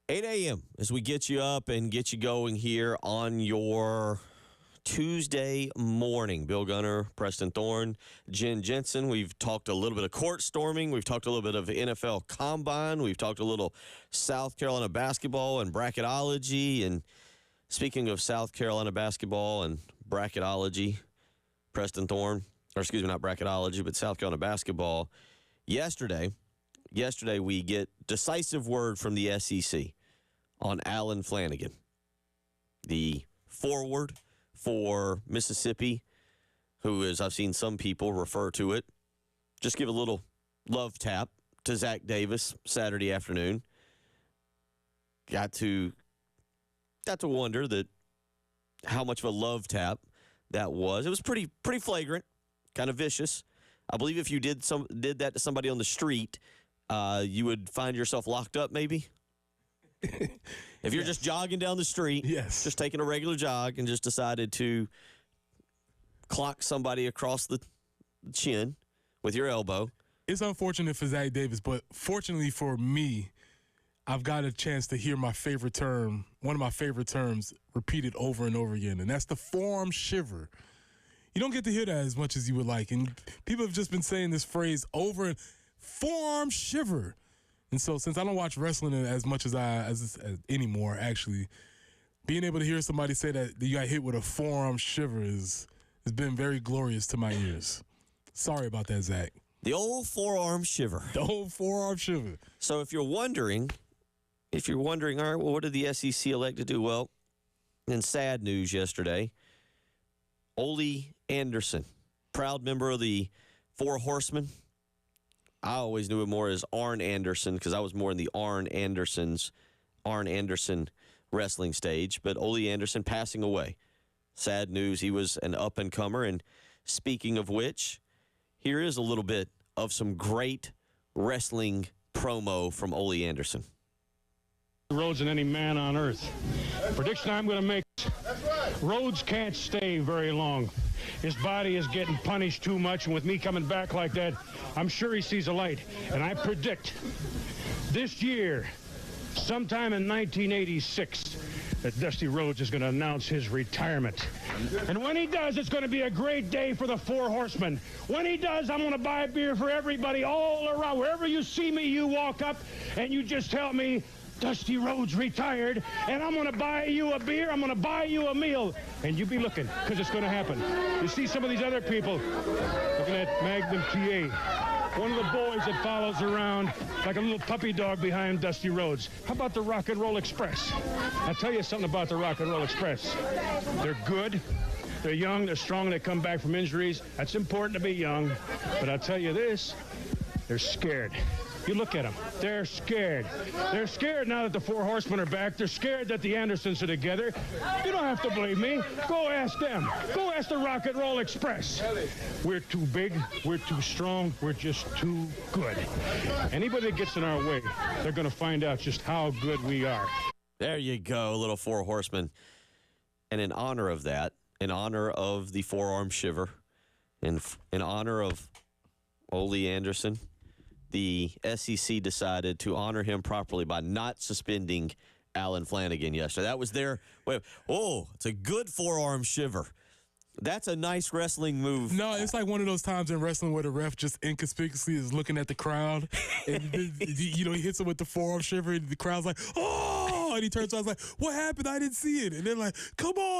$8 a.m. as we get you up and get you going here on your Tuesday morning. Bill Gunner, Preston Thorne, Jen Jensen. We've talked a little bit of court storming. We've talked a little bit of NFL Combine. We've talked a little South Carolina basketball and bracketology. And speaking of South Carolina basketball and bracketology, Preston Thorne, or excuse me, not bracketology, but South Carolina basketball. Yesterday we get decisive word from the SEC on Allen Flanigan, the forward for Mississippi, who is, I've seen some people refer to it, just give a little love tap to Zach Davis Saturday afternoon. Got to wonder that how much of a love tap that was. It was pretty flagrant, kind of vicious. I believe if you did that to somebody on the street, you would find yourself locked up, maybe. If you're just jogging down the street, just taking a regular jog and just decided to clock somebody across the chin with your elbow. It's unfortunate for Zach Davis, but fortunately for me, I've got a chance to hear my favorite term, one of my favorite terms, repeated over and over again, and that's the forearm shiver. You don't get to hear that as much as you would like, and people have just been saying this phrase over and forearm shiver. And so since I don't watch wrestling as much as anymore, actually, being able to hear somebody say that you got hit with a forearm shiver has been very glorious to my ears. Sorry about that, Zach. The old forearm shiver. The old forearm shiver. So if you're wondering, all right, well, what did the SEC elect to do? Well, in sad news yesterday, Ole Anderson, proud member of the Four Horsemen. I always knew him more as Arn Anderson because I was more in the Arn Anderson wrestling stage. But Ole Anderson passing away. Sad news. He was an up-and-comer. And speaking of which, here is a little bit of some great wrestling promo from Ole Anderson. Rhodes and any man on earth. Prediction I'm going to make. Rhodes can't stay very long. His body is getting punished too much, and with me coming back like that, I'm sure he sees a light. And I predict this year, sometime in 1986, that Dusty Rhodes is going to announce his retirement. And when he does, it's going to be a great day for the Four Horsemen. When he does, I'm going to buy a beer for everybody all around. Wherever you see me, you walk up and you just tell me, Dusty Rhodes retired, and I'm going to buy you a beer, I'm going to buy you a meal, and you be looking, because it's going to happen. You see some of these other people looking at Magnum TA, one of the boys that follows around like a little puppy dog behind Dusty Rhodes. How about the Rock and Roll Express? I'll tell you something about the Rock and Roll Express. They're good. They're young, they're strong, they come back from injuries. That's important to be young. But I'll tell you this, they're scared. You look at them. They're scared. They're scared now that the Four Horsemen are back. They're scared that the Andersons are together. You don't have to believe me. Go ask them. Go ask the Rock and Roll Express. We're too big. We're too strong. We're just too good. Anybody that gets in our way, they're going to find out just how good we are. There you go, little Four Horsemen. And in honor of that, in honor of the forearm shiver, in honor of Ole Anderson, the SEC decided to honor him properly by not suspending Allen Flanigan yesterday. That was their way. Oh, it's a good forearm shiver. That's a nice wrestling move. No, it's like one of those times in wrestling where the ref just inconspicuously is looking at the crowd. And, he hits him with the forearm shiver, and the crowd's like, oh! And he turns around and is like, what happened? I didn't see it. And they're like, come on.